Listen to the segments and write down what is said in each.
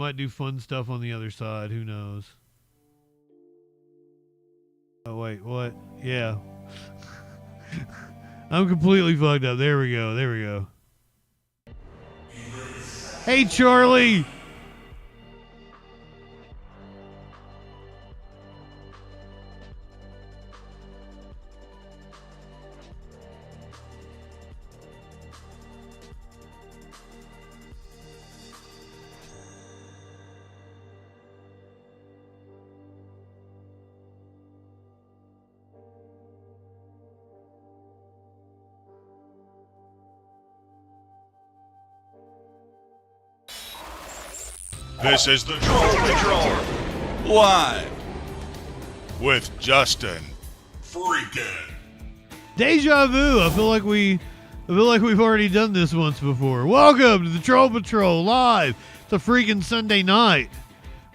might do fun stuff on the other side. Who knows? Oh, wait. What? Yeah. I'm completely fucked up. There we go. There we go. Hey, Charlie. This is the Troll Patrol, live with Justin Freakin. Deja vu. I feel like we've already done this once before. Welcome to the Troll Patrol live. It's a freaking Sunday night.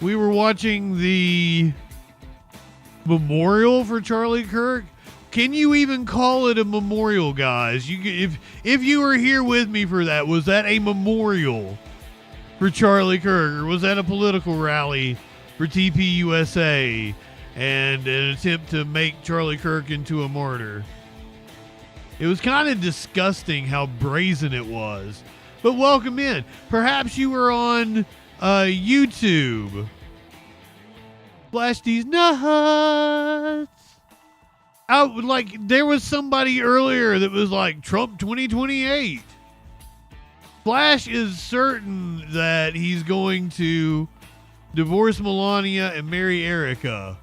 We were watching the memorial for Charlie Kirk. Can you even call it a memorial, guys? If you were here with me for that, was that a memorial for Charlie Kirk, or was that a political rally for TPUSA and an attempt to make Charlie Kirk into a martyr? It was kind of disgusting how brazen it was. But welcome in. Perhaps you were on YouTube. Flash these nuts. There was somebody earlier that was like Trump 2028. Flash is certain that he's going to divorce Melania and marry Erica.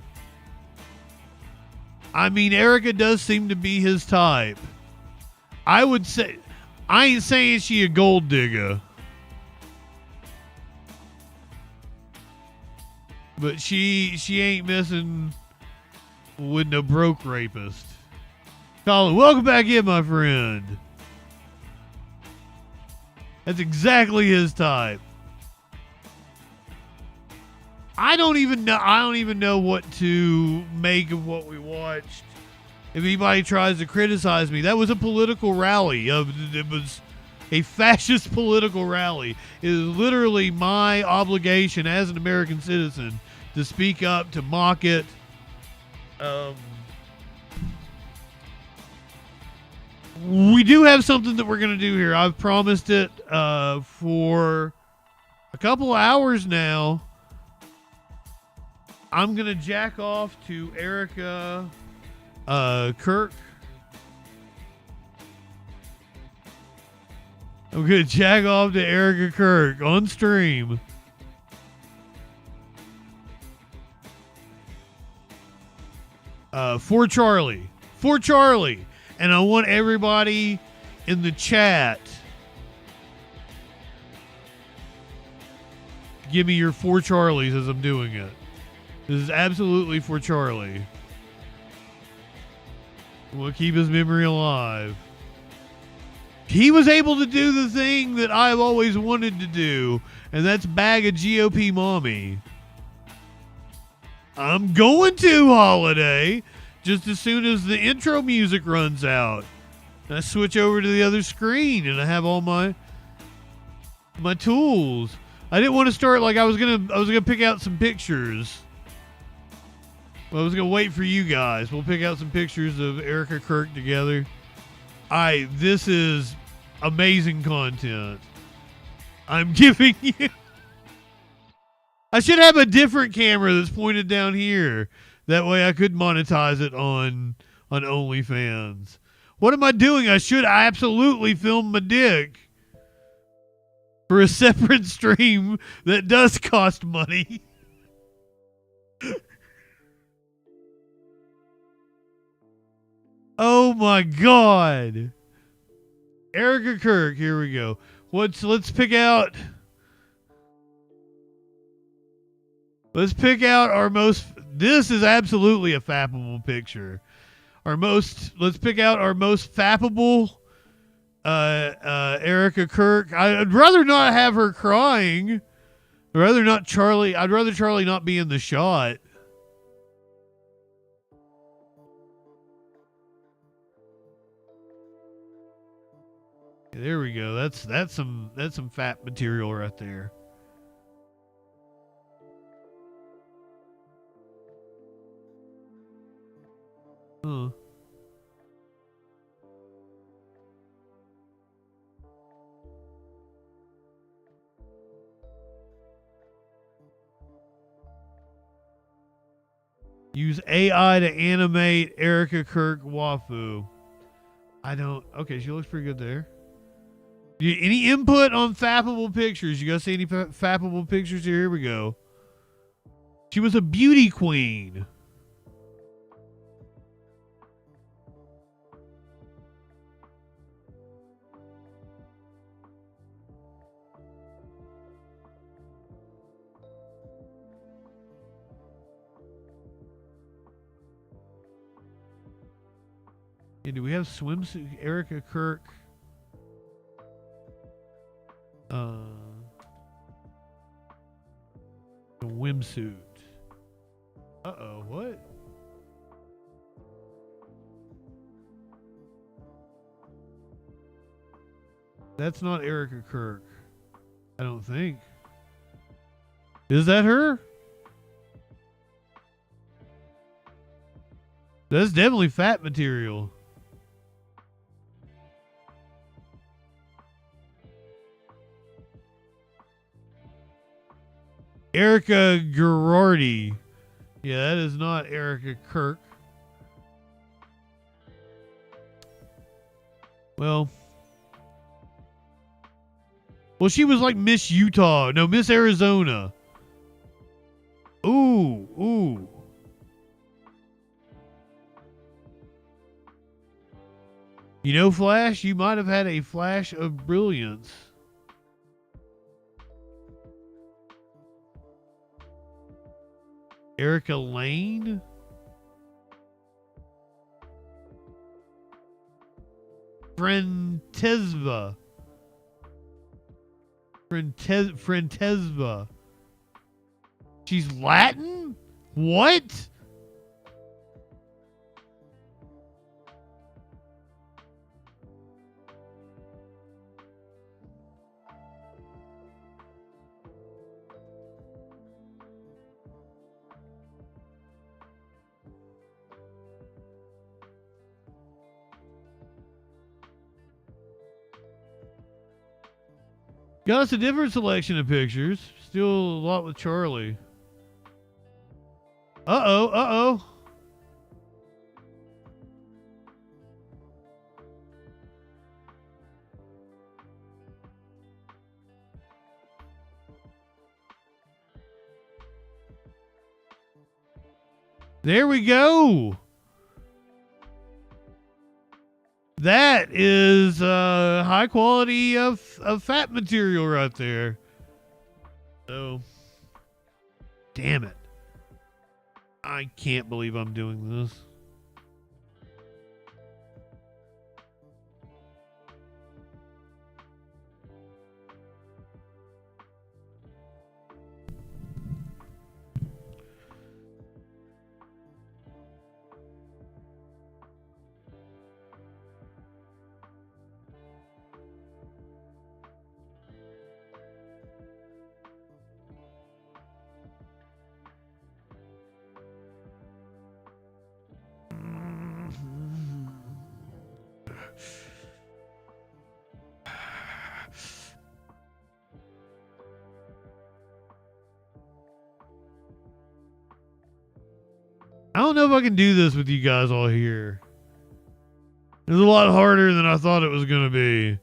I mean, Erica does seem to be his type. I would say, I ain't saying she a gold digger, but she ain't messing with no broke rapist. Colin, welcome back in, my friend. That's exactly his type. I don't even know what to make of what we watched. If anybody tries to criticize me, that was a political rally. It was a fascist political rally. It is literally my obligation as an American citizen to speak up, to mock it. We do have something that we're going to do here. I've promised it for a couple of hours now. I'm going to jack off to Erica Kirk. I'm going to jack off to Erica Kirk on stream. For Charlie. For Charlie. And I want everybody in the chat to give me your 4 Charlies as I'm doing it. This is absolutely for Charlie. We'll keep his memory alive. He was able to do the thing that I've always wanted to do, and that's bag a GOP mommy. I'm going to, Holiday. Just as soon as the intro music runs out, I switch over to the other screen and I have all my tools. I didn't want to start like I was gonna pick out some pictures. Well, I was gonna wait for you guys. We'll pick out some pictures of Erica Kirk together. This is amazing content. I'm giving you. I should have a different camera that's pointed down here. That way I could monetize it on OnlyFans. What am I doing? I absolutely film my dick for a separate stream that does cost money. Oh my God. Erica Kirk, here we go. Let's pick out our most. This is absolutely a fappable picture. Let's pick out our most fappable Erica Kirk. I'd rather not have her crying. I'd rather Charlie not be in the shot. There we go. That's some fat material right there. Huh. Use AI to animate Erica Kirk Wafu. I don't. Okay, she looks pretty good there. Any input on fappable pictures? You guys see any fappable pictures here? Here we go. She was a beauty queen. Yeah, do we have swimsuit? Erica Kirk. A swimsuit. Uh-oh, what? That's not Erica Kirk. I don't think. Is that her? That's definitely fat material. Erica Girardi. Yeah, that is not Erica Kirk. Well, she was like Miss Utah. No, Miss Arizona. Ooh. You know, Flash, you might have had a flash of brilliance. Erica Lane? Frentezva. Frentezva. She's Latin? What? Got us a different selection of pictures. Still a lot with Charlie. Uh-oh. There we go. That is high quality of fat material right there. So, damn it. I can't believe I'm doing this. I don't know if I can do this with you guys all here. It's a lot harder than I thought it was going to be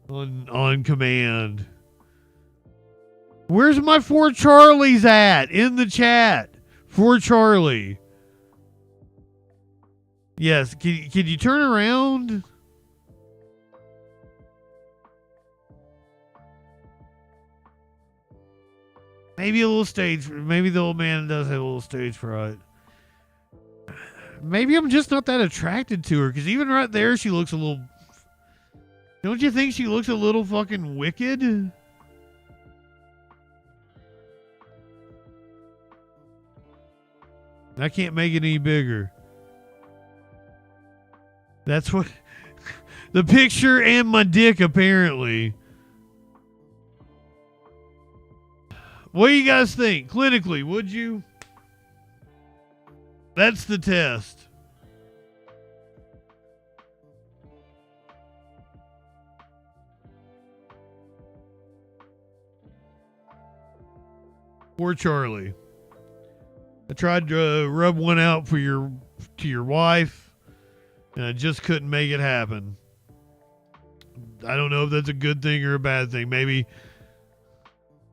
on command. Where's my 4 Charlies at in the chat? 4 Charlie. Yes, can you turn around? Maybe a little stage. Maybe the old man does have a little stage fright. Maybe I'm just not that attracted to her, because even right there, she looks a little... Don't you think she looks a little fucking wicked? I can't make it any bigger. That's what... The picture and my dick, apparently. What do you guys think? Clinically, would you? That's the test. Poor Charlie. I tried to rub one out to your wife, and I just couldn't make it happen. I don't know if that's a good thing or a bad thing. Maybe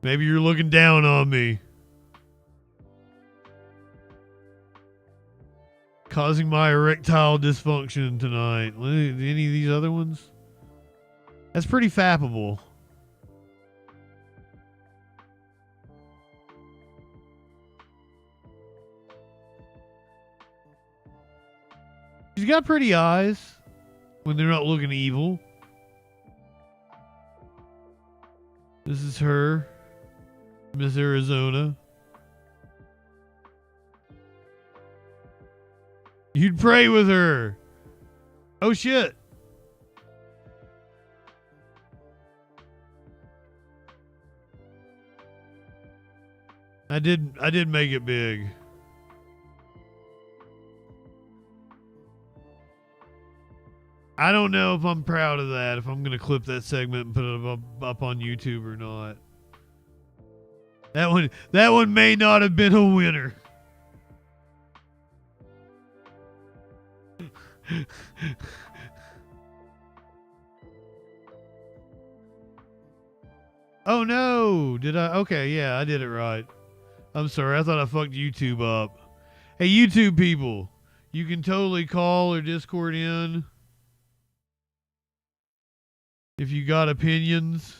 you're looking down on me. Causing my erectile dysfunction tonight. Any of these other ones? That's pretty fappable. She's got pretty eyes when they're not looking evil. This is her, Miss Arizona. You'd pray with her. Oh shit. I did make it big. I don't know if I'm proud of that, if I'm going to clip that segment and put it up on YouTube or not. That one may not have been a winner. Oh no, did I? Okay, yeah, I did it right. I'm sorry, I thought I fucked YouTube up. Hey, YouTube people, you can totally call or Discord in if you got opinions.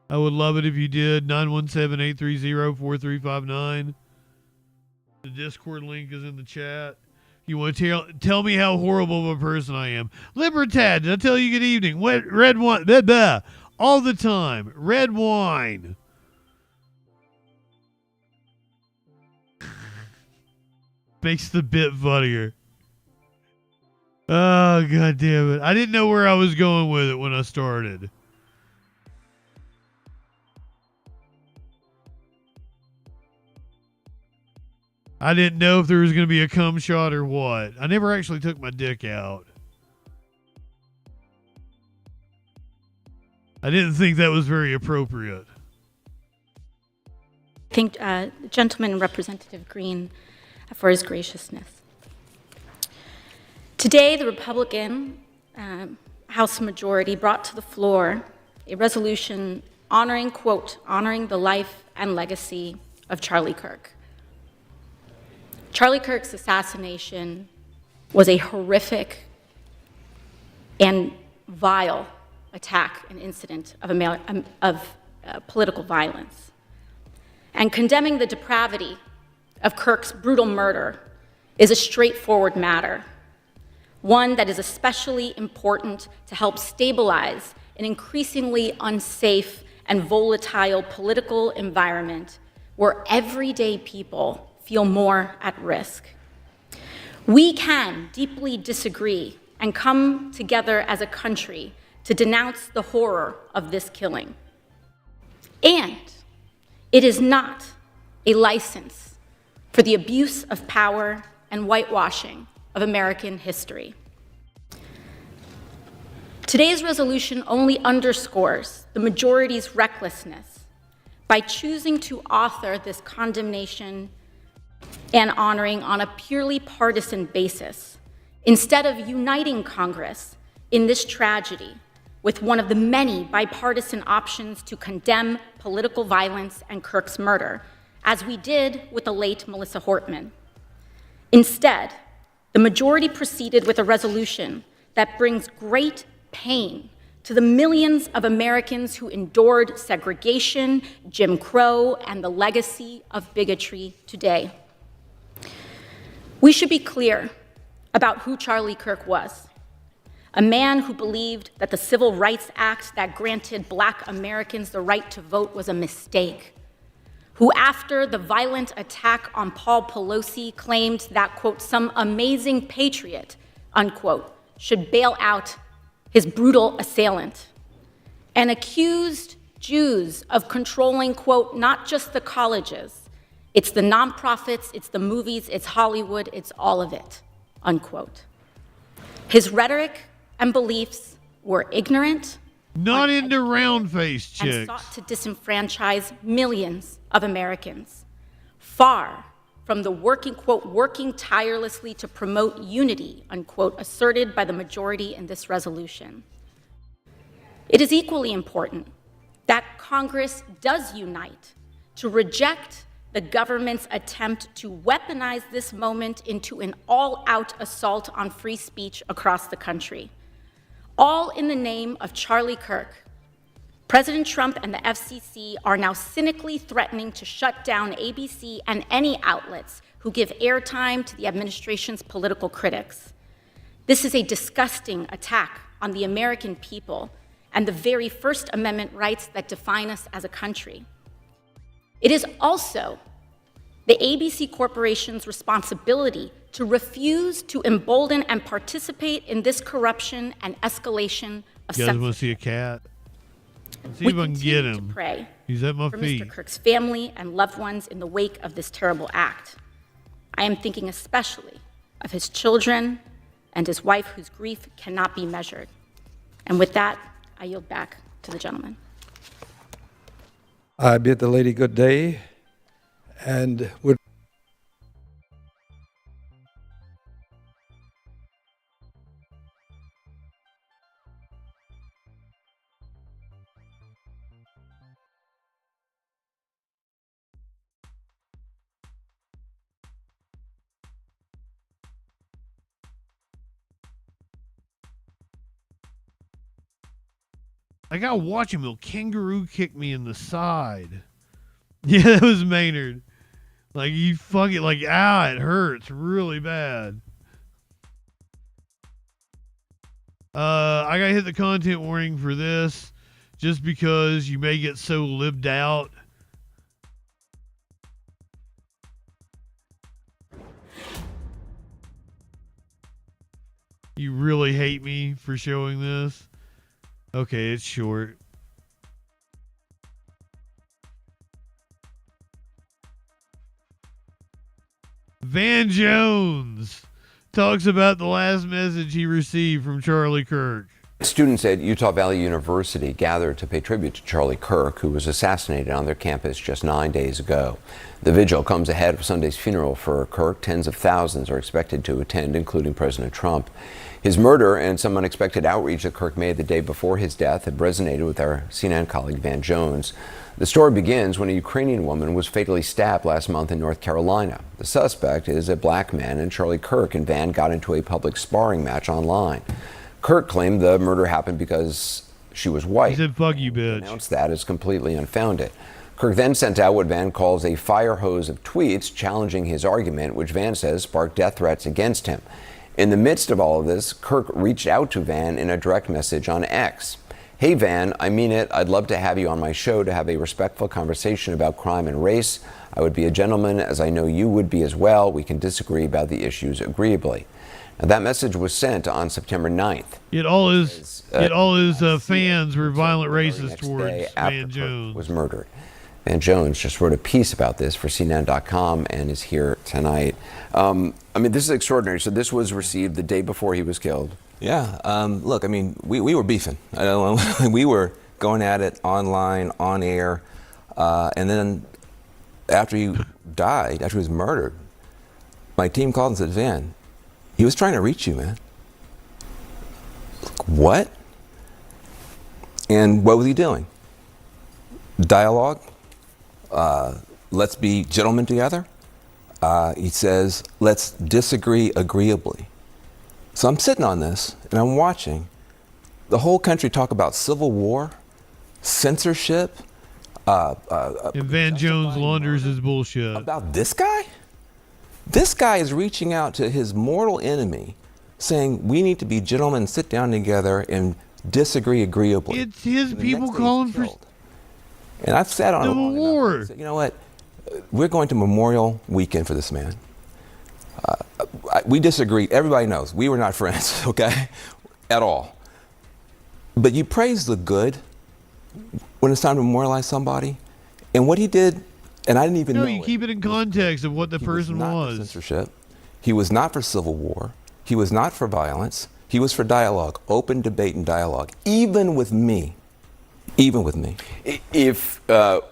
I would love it if you did. 917-830-4359. The Discord link is in the chat. You want to tell me how horrible of a person I am. Libertad, did I tell you good evening? Red wine. Blah, blah, all the time. Red wine. Makes the bit funnier. Oh, god damn it. I didn't know where I was going with it when I started. I didn't know if there was going to be a cum shot or what. I never actually took my dick out. I didn't think that was very appropriate. I thank the gentleman, Representative Green, for his graciousness. Today, the Republican House majority brought to the floor a resolution honoring, quote, honoring the life and legacy of Charlie Kirk. Charlie Kirk's assassination was a horrific and vile attack and incident of political violence. And condemning the depravity of Kirk's brutal murder is a straightforward matter, one that is especially important to help stabilize an increasingly unsafe and volatile political environment where everyday people feel more at risk. We can deeply disagree and come together as a country to denounce the horror of this killing. And it is not a license for the abuse of power and whitewashing of American history. Today's resolution only underscores the majority's recklessness by choosing to author this condemnation and honoring on a purely partisan basis, instead of uniting Congress in this tragedy with one of the many bipartisan options to condemn political violence and Kirk's murder, as we did with the late Melissa Hortman. Instead, the majority proceeded with a resolution that brings great pain to the millions of Americans who endured segregation, Jim Crow, and the legacy of bigotry today. We should be clear about who Charlie Kirk was. A man who believed that the Civil Rights Act that granted Black Americans the right to vote was a mistake. Who, after the violent attack on Paul Pelosi, claimed that, quote, some amazing patriot, unquote, should bail out his brutal assailant. And accused Jews of controlling, quote, not just the colleges, it's the nonprofits, it's the movies, it's Hollywood, it's all of it, unquote. His rhetoric and beliefs were ignorant Not into round face and chicks. sought to disenfranchise millions of Americans, far from the working tirelessly to promote unity, unquote, asserted by the majority in this resolution. It is equally important that Congress does unite to reject the government's attempt to weaponize this moment into an all-out assault on free speech across the country, all in the name of Charlie Kirk. President Trump and the FCC are now cynically threatening to shut down ABC and any outlets who give airtime to the administration's political critics. This is a disgusting attack on the American people and the very First Amendment rights that define us as a country. It is also the ABC Corporation's responsibility to refuse to embolden and participate in this corruption and escalation of You guys want to censorship. see a cat? Let's see We if I can get continue him. to pray He's at my for feet. Mr. Kirk's family and loved ones in the wake of this terrible act. I am thinking especially of his children and his wife, whose grief cannot be measured. And with that, I yield back to the gentleman. I bid the lady good day and would. I gotta watch him. He'll kangaroo kick me in the side. Yeah, that was Maynard. Like, you fucking, like, it hurts really bad. I gotta hit the content warning for this just because you may get so libbed out. You really hate me for showing this. Okay, it's short. Van Jones talks about the last message he received from Charlie Kirk. Students at Utah Valley University gathered to pay tribute to Charlie Kirk, who was assassinated on their campus just 9 days ago. The vigil comes ahead of Sunday's funeral for Kirk. Tens of thousands are expected to attend, including President Trump. His murder and some unexpected outreach that Kirk made the day before his death had resonated with our CNN colleague Van Jones. The story begins when a Ukrainian woman was fatally stabbed last month in North Carolina. The suspect is a black man, and Charlie Kirk and Van got into a public sparring match online. Kirk claimed the murder happened because she was white. He said, "Fuck you, bitch." Announced that as completely unfounded. Kirk then sent out what Van calls a fire hose of tweets challenging his argument, which Van says sparked death threats against him. In the midst of all of this, Kirk reached out to Van in a direct message on X. "Hey Van, I mean it. I'd love to have you on my show to have a respectful conversation about crime and race. I would be a gentleman, as I know you would be as well. We can disagree about the issues agreeably." Now, that message was sent on September 9th. Yet all his fans were violent racists towards Van Jones. Was murdered. Van Jones just wrote a piece about this for CNN.com and is here tonight. I mean, this is extraordinary. So this was received the day before he was killed. Yeah. Look, I mean, we were beefing. I don't know. We were going at it online, on air, and then after he died, after he was murdered, my team called and said, "Van, he was trying to reach you, man." What? And what was he doing? Dialogue. Let's be gentlemen together. He says, let's disagree agreeably. So I'm sitting on this and I'm watching the whole country talk about civil war, censorship. And Van Jones launders his bullshit. About this guy? This guy is reaching out to his mortal enemy saying we need to be gentlemen, sit down together and disagree agreeably. It's his people calling for And I've sat on Civil War. Said, you know what? We're going to Memorial Weekend for this man. We disagree. Everybody knows we were not friends, okay, at all. But you praise the good when it's time to memorialize somebody. And what he did, and I didn't even know you keep it in context of what the person not was. For censorship. He was not for civil war. He was not for violence. He was for dialogue, open debate and dialogue, even with me. even with me. If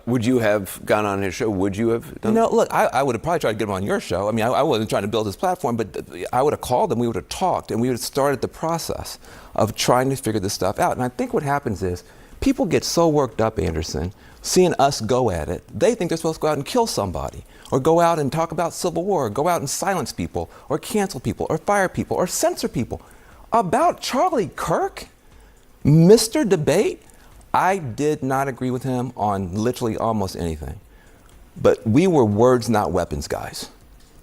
would you have gone on his show? Would you have done? Look, I would have probably tried to get him on your show. I mean, I wasn't trying to build this platform, but I would have called him, we would have talked, and we would have started the process of trying to figure this stuff out. And I think what happens is people get so worked up, Anderson, seeing us go at it. They think they're supposed to go out and kill somebody, or go out and talk about civil war, or go out and silence people, or cancel people, or fire people, or censor people. About Charlie Kirk, Mr. Debate, I did not agree with him on literally almost anything. But we were words, not weapons, guys.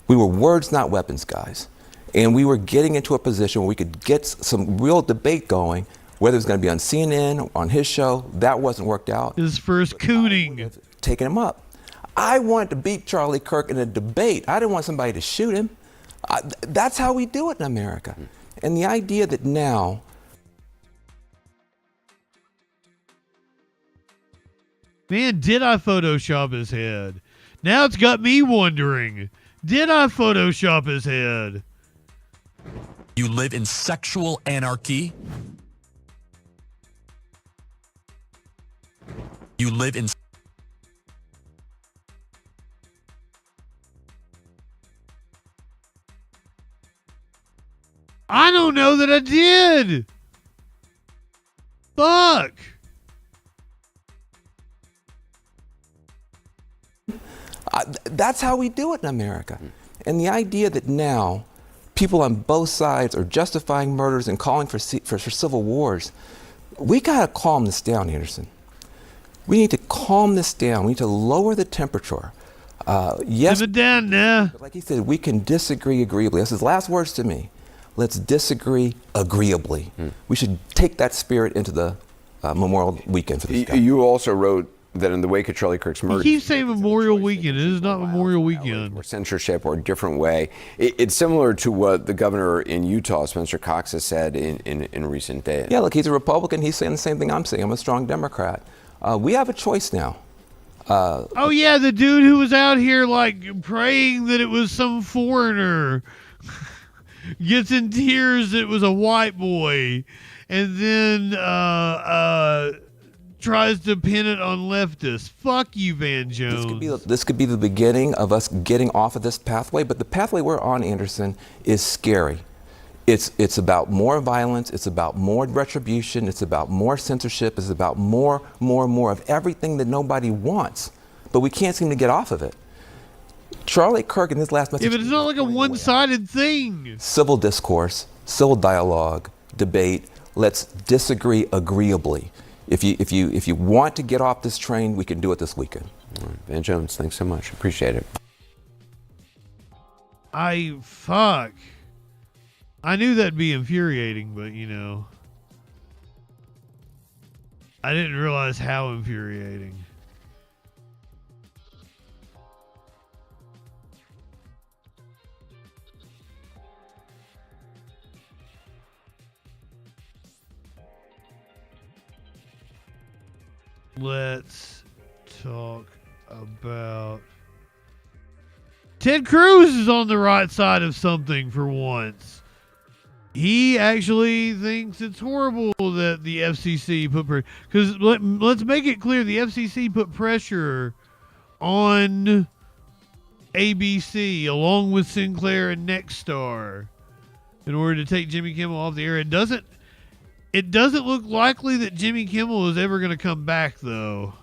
We were words, not weapons, guys. And we were getting into a position where we could get some real debate going, whether it was going to be on CNN or on his show. That wasn't worked out. His first cooning. Taking him up. I wanted to beat Charlie Kirk in a debate. I didn't want somebody to shoot him. That's how we do it in America. And the idea that now, man, did I Photoshop his head? Now it's got me wondering, did I Photoshop his head? You live in sexual anarchy. You live in... I don't know that I did. Fuck. that's how we do it in America. And the idea that now people on both sides are justifying murders and calling for civil wars, we gotta calm this down, Anderson. We need to calm this down. We need to lower the temperature. Yes, Live it down now. like he said, we can disagree agreeably. That's his last words to me. Let's disagree agreeably. We should take that spirit into the Memorial Weekend for this guy. You also wrote that in the wake of Charlie Kirk's murder, He keeps saying Memorial Weekend. It is not Memorial Weekend. or censorship or a different way. It's similar to what the governor in Utah, Spencer Cox, has said in recent days. Yeah, look, he's a Republican. He's saying the same thing I'm saying. I'm a strong Democrat. We have a choice now. Oh yeah, the dude who was out here like praying that it was some foreigner gets in tears. It was a white boy, and then tries to pin it on leftists. Fuck you, Van Jones. This could be the beginning of us getting off of this pathway, but the pathway we're on, Anderson, is scary. It's about more violence, it's about more retribution, it's about more censorship, it's about more of everything that nobody wants, but we can't seem to get off of it. Charlie Kirk in his last message. Yeah, but it's not like a one-sided thing. Civil discourse, civil dialogue, debate. Let's disagree agreeably. If you want to get off this train, we can do it this weekend. All right. Van Jones, thanks so much. Appreciate it. Fuck. I knew that'd be infuriating, but you know, I didn't realize how infuriating. Let's talk about Ted Cruz is on the right side of something for once. He actually thinks it's horrible that the FCC put pressure. Because let's make it clear, the FCC put pressure on ABC along with Sinclair and Nexstar in order to take Jimmy Kimmel off the air. It doesn't look likely that Jimmy Kimmel is ever going to come back, though.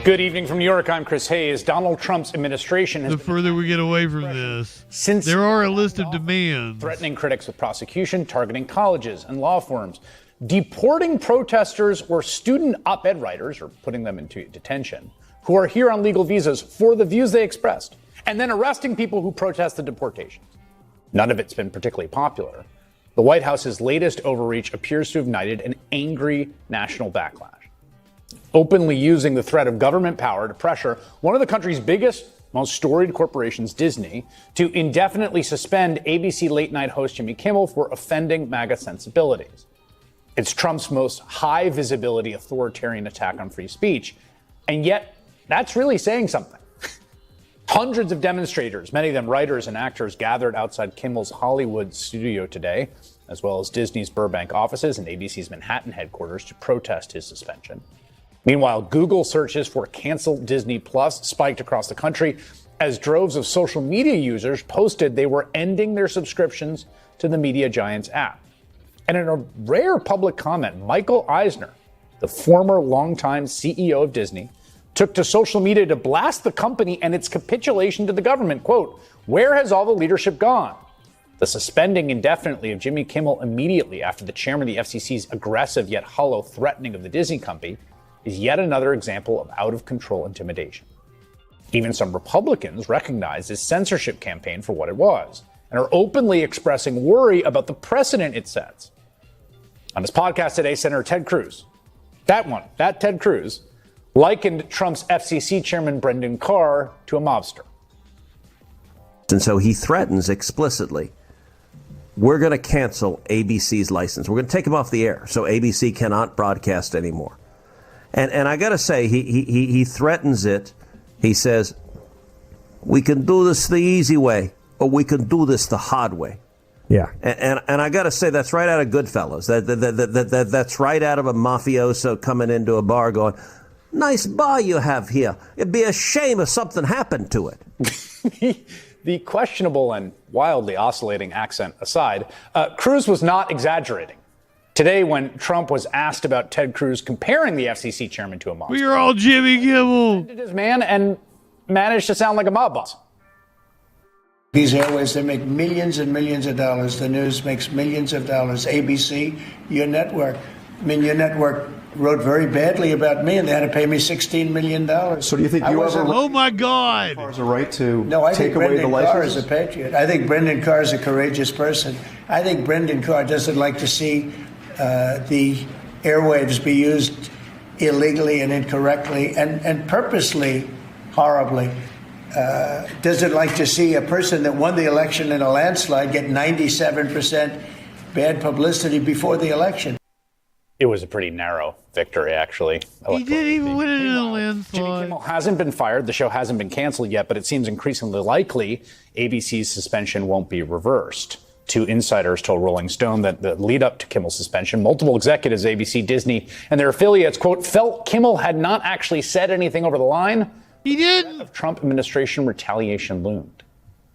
Good evening from New York. I'm Chris Hayes. Donald Trump's administration has The further we get away from this, since there are a list of demands. threatening critics with prosecution, targeting colleges and law firms, deporting protesters or student op-ed writers, or putting them into detention, who are here on legal visas for the views they expressed, and then arresting people who protest the deportations. None of it's been particularly popular. The White House's latest overreach appears to have ignited an angry national backlash, openly using the threat of government power to pressure one of the country's biggest, most storied corporations, Disney, to indefinitely suspend ABC late night host Jimmy Kimmel for offending MAGA sensibilities. It's Trump's most high visibility authoritarian attack on free speech. And yet, that's really saying something. Hundreds of demonstrators, many of them writers and actors, gathered outside Kimmel's Hollywood studio today, as well as Disney's Burbank offices and ABC's Manhattan headquarters, to protest his suspension. Meanwhile, Google searches for cancel Disney Plus spiked across the country as droves of social media users posted they were ending their subscriptions to the media giant's app. And in a rare public comment, Michael Eisner, the former longtime CEO of Disney, took to social media to blast the company and its capitulation to the government. Quote, "Where has all the leadership gone?" The suspending indefinitely of Jimmy Kimmel immediately after the chairman of the FCC's aggressive yet hollow threatening of the Disney company is yet another example of out-of-control intimidation. Even some Republicans recognize this censorship campaign for what it was and are openly expressing worry about the precedent it sets. On his podcast today, Senator Ted Cruz, that Ted Cruz, likened Trump's FCC chairman Brendan Carr to a mobster. And so he threatens explicitly, we're going to cancel ABC's license. We're going to take them off the air so ABC cannot broadcast anymore. And I got to say, he threatens it. He says, we can do this the easy way, or we can do this the hard way. Yeah. And I got to say, that's right out of Goodfellas. That's right out of a mafioso coming into a bar going, nice bar you have here. It'd be a shame if something happened to it. The questionable and wildly oscillating accent aside, Cruz was not exaggerating. Today, when Trump was asked about Ted Cruz comparing the FCC chairman to a monster, We are all Jimmy Kimmel. his man and managed to sound like a mob boss. These airways, they make millions and millions of dollars. The news makes millions of dollars. ABC, your network. I mean, your network wrote very badly about me, and they had to pay me $16 million. So do you think you ever Oh my God. has a right to No, I take think away the Brendan Carr is licenses? a patriot. I think Brendan Carr is a courageous person. I think Brendan Carr doesn't like to see the airwaves be used illegally and incorrectly and purposely horribly. Doesn't like to see a person that won the election in a landslide get 97% bad publicity before the election. It was a pretty narrow victory, actually. He didn't even win it in a Jimmy landslide. Kimmel hasn't been fired. The show hasn't been canceled yet, but it seems increasingly likely ABC's suspension won't be reversed. Two insiders told Rolling Stone that the lead up to Kimmel's suspension, multiple executives, ABC, Disney, and their affiliates, quote, felt Kimmel had not actually said anything over the line. He didn't. Of Trump administration retaliation loomed.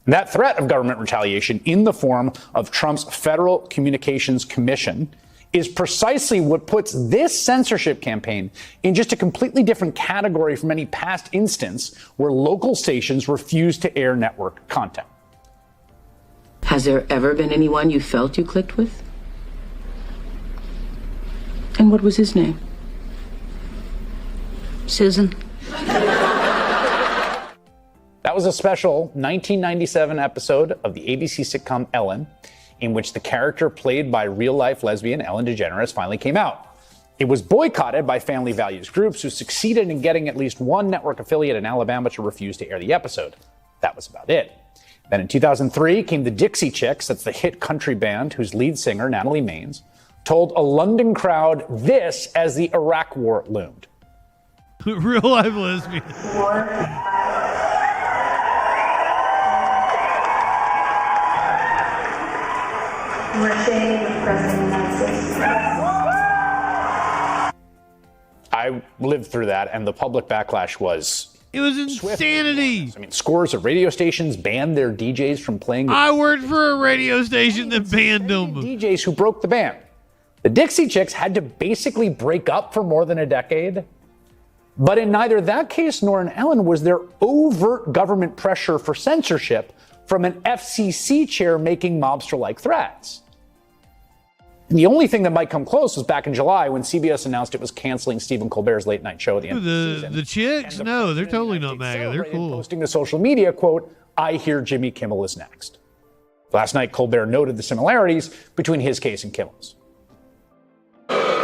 And that threat of government retaliation in the form of Trump's Federal Communications Commission is precisely what puts this censorship campaign in just a completely different category from any past instance where local stations refuse to air network content. Has there ever been anyone you felt you clicked with? And what was his name? Susan. That was a special 1997 episode of the ABC sitcom Ellen, in which the character played by real-life lesbian Ellen DeGeneres finally came out. It was boycotted by family values groups who succeeded in getting at least one network affiliate in Alabama to refuse to air the episode. That was about it. Then in 2003 came the Dixie Chicks, that's the hit country band whose lead singer, Natalie Maines, told a London crowd this as the Iraq War loomed. Real life lesbian. I lived through that, and the public backlash was... It was insanity. I mean, scores of radio stations banned their DJs from playing... I worked for a radio station that banned them. DJs who broke the ban. The Dixie Chicks had to basically break up for more than a decade. But in neither that case nor in Ellen was there overt government pressure for censorship from an FCC chair making mobster-like threats. And the only thing that might come close was back in July when CBS announced it was canceling Stephen Colbert's late night show at the end of the season. The chicks? No, they're totally not MAGA. They're cool. Posting to social media, quote, I hear Jimmy Kimmel is next. Last night, Colbert noted the similarities between his case and Kimmel's.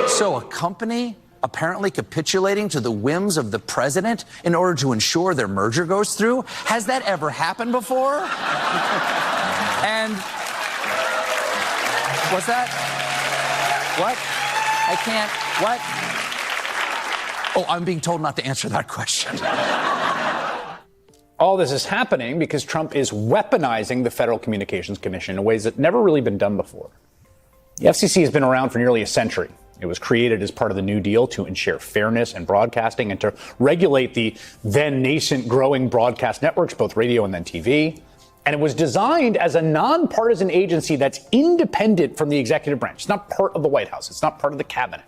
So a company apparently capitulating to the whims of the president in order to ensure their merger goes through? Has that ever happened before? And what's that? What? I can't. What? Oh, I'm being told not to answer that question. All this is happening because Trump is weaponizing the Federal Communications Commission in ways that never really been done before. The FCC has been around for nearly a century. It was created as part of the New Deal to ensure fairness in broadcasting and to regulate the then nascent growing broadcast networks, both radio and then TV. And it was designed as a nonpartisan agency that's independent from the executive branch. It's not part of the White House. It's not part of the cabinet.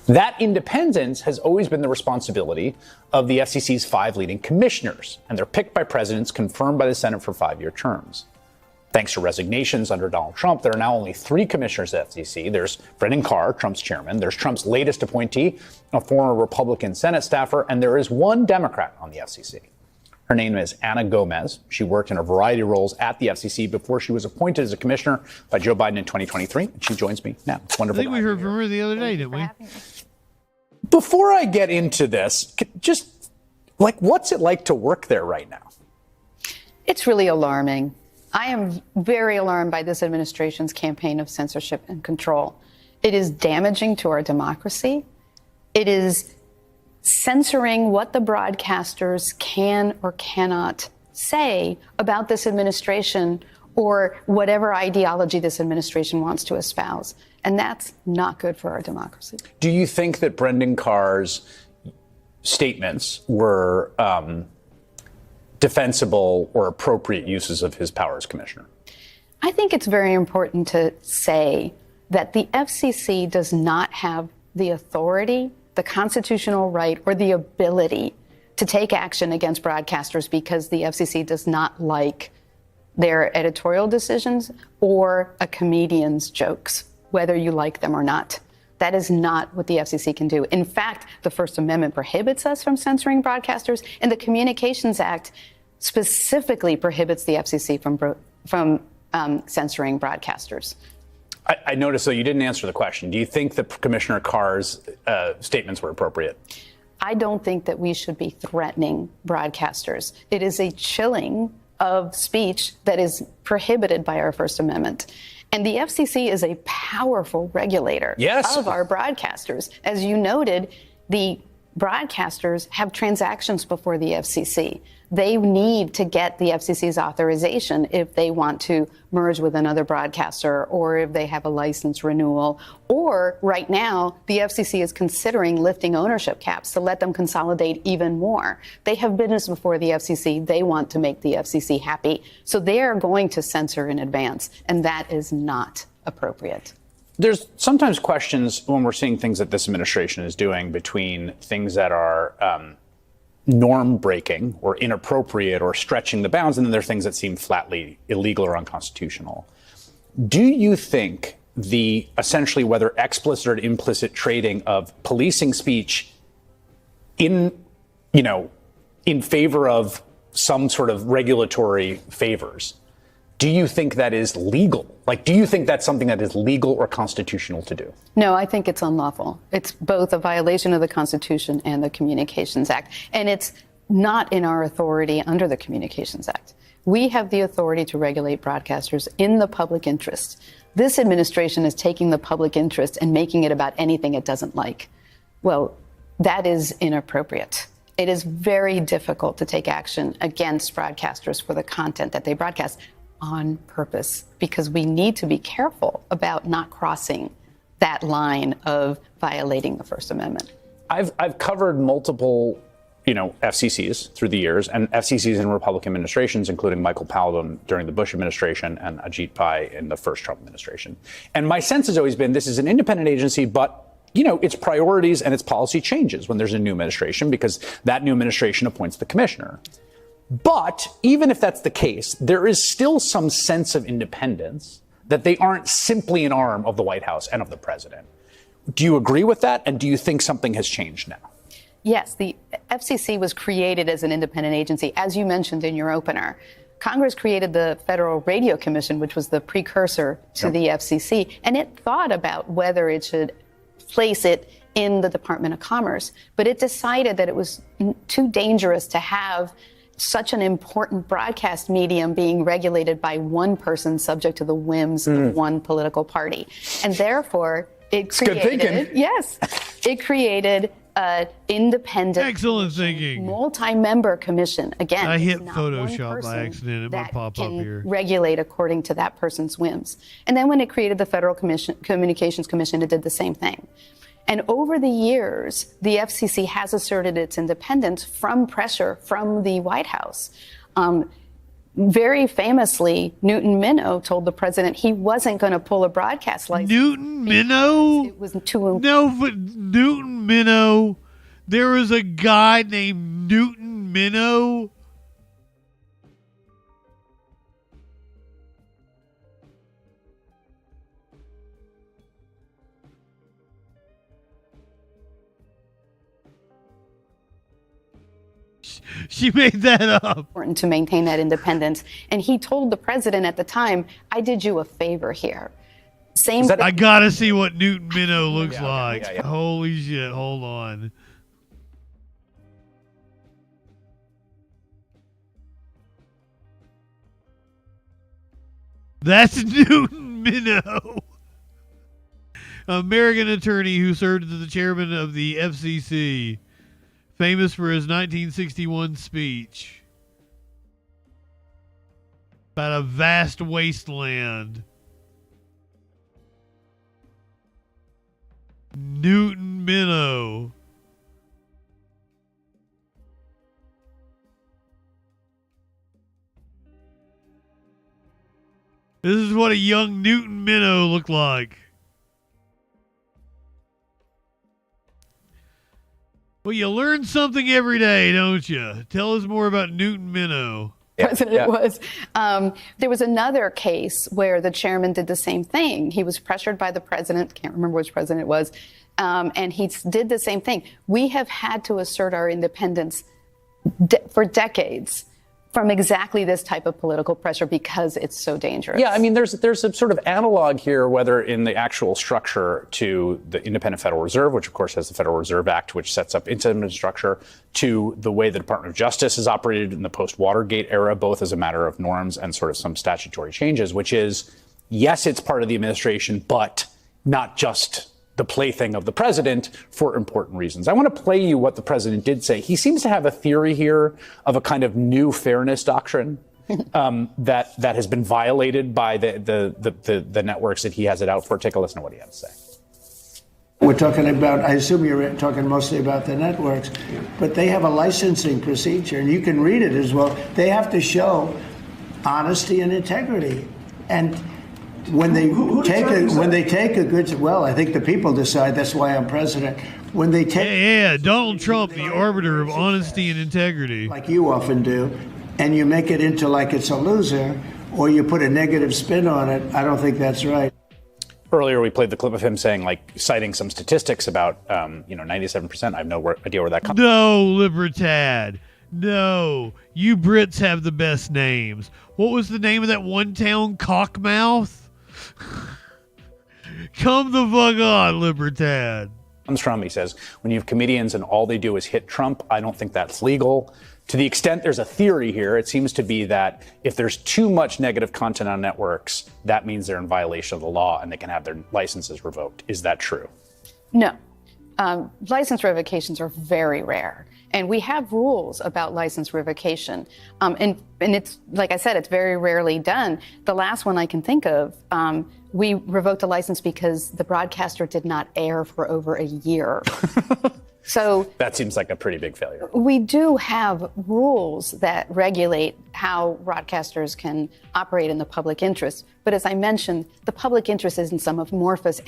That independence has always been the responsibility of the FCC's 5 leading commissioners, and they're picked by presidents, confirmed by the Senate for 5-year terms. Thanks to resignations under Donald Trump, there are now only 3 commissioners at FCC. There's Brendan Carr, Trump's chairman. There's Trump's latest appointee, a former Republican Senate staffer, and there is one Democrat on the FCC. Her name is Ana Gomez. She worked in a variety of roles at the FCC before she was appointed as a commissioner by Joe Biden in 2023. And she joins me now. It's wonderful. I think we heard from her the other day, didn't we? Before I get into this, just what's it like to work there right now? It's really alarming. I am very alarmed by this administration's campaign of censorship and control. It is damaging to our democracy. It is censoring what the broadcasters can or cannot say about this administration or whatever ideology this administration wants to espouse. And that's not good for our democracy. Do you think that Brendan Carr's statements were defensible or appropriate uses of his power as commissioner? I think it's very important to say that the FCC does not have the authority, the constitutional right, or the ability to take action against broadcasters because the FCC does not like their editorial decisions or a comedian's jokes, whether you like them or not. That is not what the FCC can do. In fact, the First Amendment prohibits us from censoring broadcasters, and the Communications Act specifically prohibits the FCC from censoring broadcasters. I noticed, though, you didn't answer the question. Do you think that Commissioner Carr's statements were appropriate? I don't think that we should be threatening broadcasters. It is a chilling of speech that is prohibited by our First Amendment. And the FCC is a powerful regulator of our broadcasters. As you noted, the broadcasters have transactions before the FCC. They need to get the FCC's authorization if they want to merge with another broadcaster or if they have a license renewal. Or right now, the FCC is considering lifting ownership caps to let them consolidate even more. They have business before the FCC. They want to make the FCC happy. So they are going to censor in advance, and that is not appropriate. There's sometimes questions when we're seeing things that this administration is doing between things that are norm breaking or inappropriate or stretching the bounds, and then there are things that seem flatly illegal or unconstitutional. Do you think the essentially whether explicit or implicit trading of policing speech in favor of some sort of regulatory favors, do you think that is legal? Do you think that's something that is legal or constitutional to do? No, I think it's unlawful. It's both a violation of the Constitution and the Communications Act. And it's not in our authority under the Communications Act. We have the authority to regulate broadcasters in the public interest. This administration is taking the public interest and making it about anything it doesn't like. Well, that is inappropriate. It is very difficult to take action against broadcasters for the content that they broadcast on purpose, because we need to be careful about not crossing that line of violating the First Amendment. I've covered multiple, FCCs through the years, and FCCs in Republican administrations, including Michael Paladin during the Bush administration and Ajit Pai in the first Trump administration. And my sense has always been this is an independent agency, but its priorities and its policy changes when there's a new administration because that new administration appoints the commissioner. But even if that's the case, there is still some sense of independence that they aren't simply an arm of the White House and of the president. Do you agree with that? And do you think something has changed now? Yes, the FCC was created as an independent agency, as you mentioned in your opener. Congress created the Federal Radio Commission, which was the precursor to the FCC, and it thought about whether it should place it in the Department of Commerce. But it decided that it was too dangerous to have such an important broadcast medium being regulated by one person subject to the whims of one political party. And therefore, it created independent, excellent thinking, multi-member commission. Again, I hit not Photoshop one by accident. It might pop up here. Regulate according to that person's whims. And then when it created the Federal Communications Commission, it did the same thing. And over the years, the FCC has asserted its independence from pressure from the White House. Very famously, Newton Minow told the president he wasn't going to pull a broadcast license. Newton Minow? It was too. No, but Newton Minow. There was a guy named Newton Minow. She made that up. Important to maintain that independence. And he told the president at the time, I did you a favor here. I gotta see what Newton Minow looks like. Holy shit, hold on. That's Newton Minow. American attorney who served as the chairman of the FCC. Famous for his 1961 speech about a vast wasteland. Newton Minow. This is what a young Newton Minow looked like. Well, you learn something every day, don't you? Tell us more about Newton Minow. President was. There was another case where the chairman did the same thing. He was pressured by the president, can't remember which president it was, and he did the same thing. We have had to assert our independence for decades from exactly this type of political pressure because it's so dangerous. Yeah, I mean, there's a sort of analog here, whether in the actual structure to the Independent Federal Reserve, which of course has the Federal Reserve Act, which sets up independent structure, to the way the Department of Justice has operated in the post-Watergate era, both as a matter of norms and sort of some statutory changes, which is, yes, it's part of the administration, but not just the plaything of the president for important reasons. I want to play you what the president did say. He seems to have a theory here of a kind of new fairness doctrine that has been violated by the networks that he has it out for. Take a listen to what he had to say. We're talking about, I assume you're talking mostly about the networks, but they have a licensing procedure, and you can read it as well. They have to show honesty and integrity. And when they take a good, well, I think the people decide. That's why I'm president. When they take, yeah, Donald Trump, the arbiter of honesty and integrity, like you often do, and you make it into like it's a loser, or you put a negative spin on it. I don't think that's right. Earlier, we played the clip of him saying, like, citing some statistics about, 97%. I have no idea where that comes from. No, Libertad. No, you Brits have the best names. What was the name of that one town? Cockmouth? Come the fuck on, Libertad. Comes from, he says, when you have comedians and all they do is hit Trump, I don't think that's legal. To the extent there's a theory here, it seems to be that if there's too much negative content on networks, that means they're in violation of the law and they can have their licenses revoked. Is that true? No. License revocations are very rare. And we have rules about license revocation. And it's, like I said, it's very rarely done. The last one I can think of, we revoked a license because the broadcaster did not air for over a year. So that seems like a pretty big failure. We do have rules that regulate how broadcasters can operate in the public interest. But as I mentioned, the public interest isn't some amorphous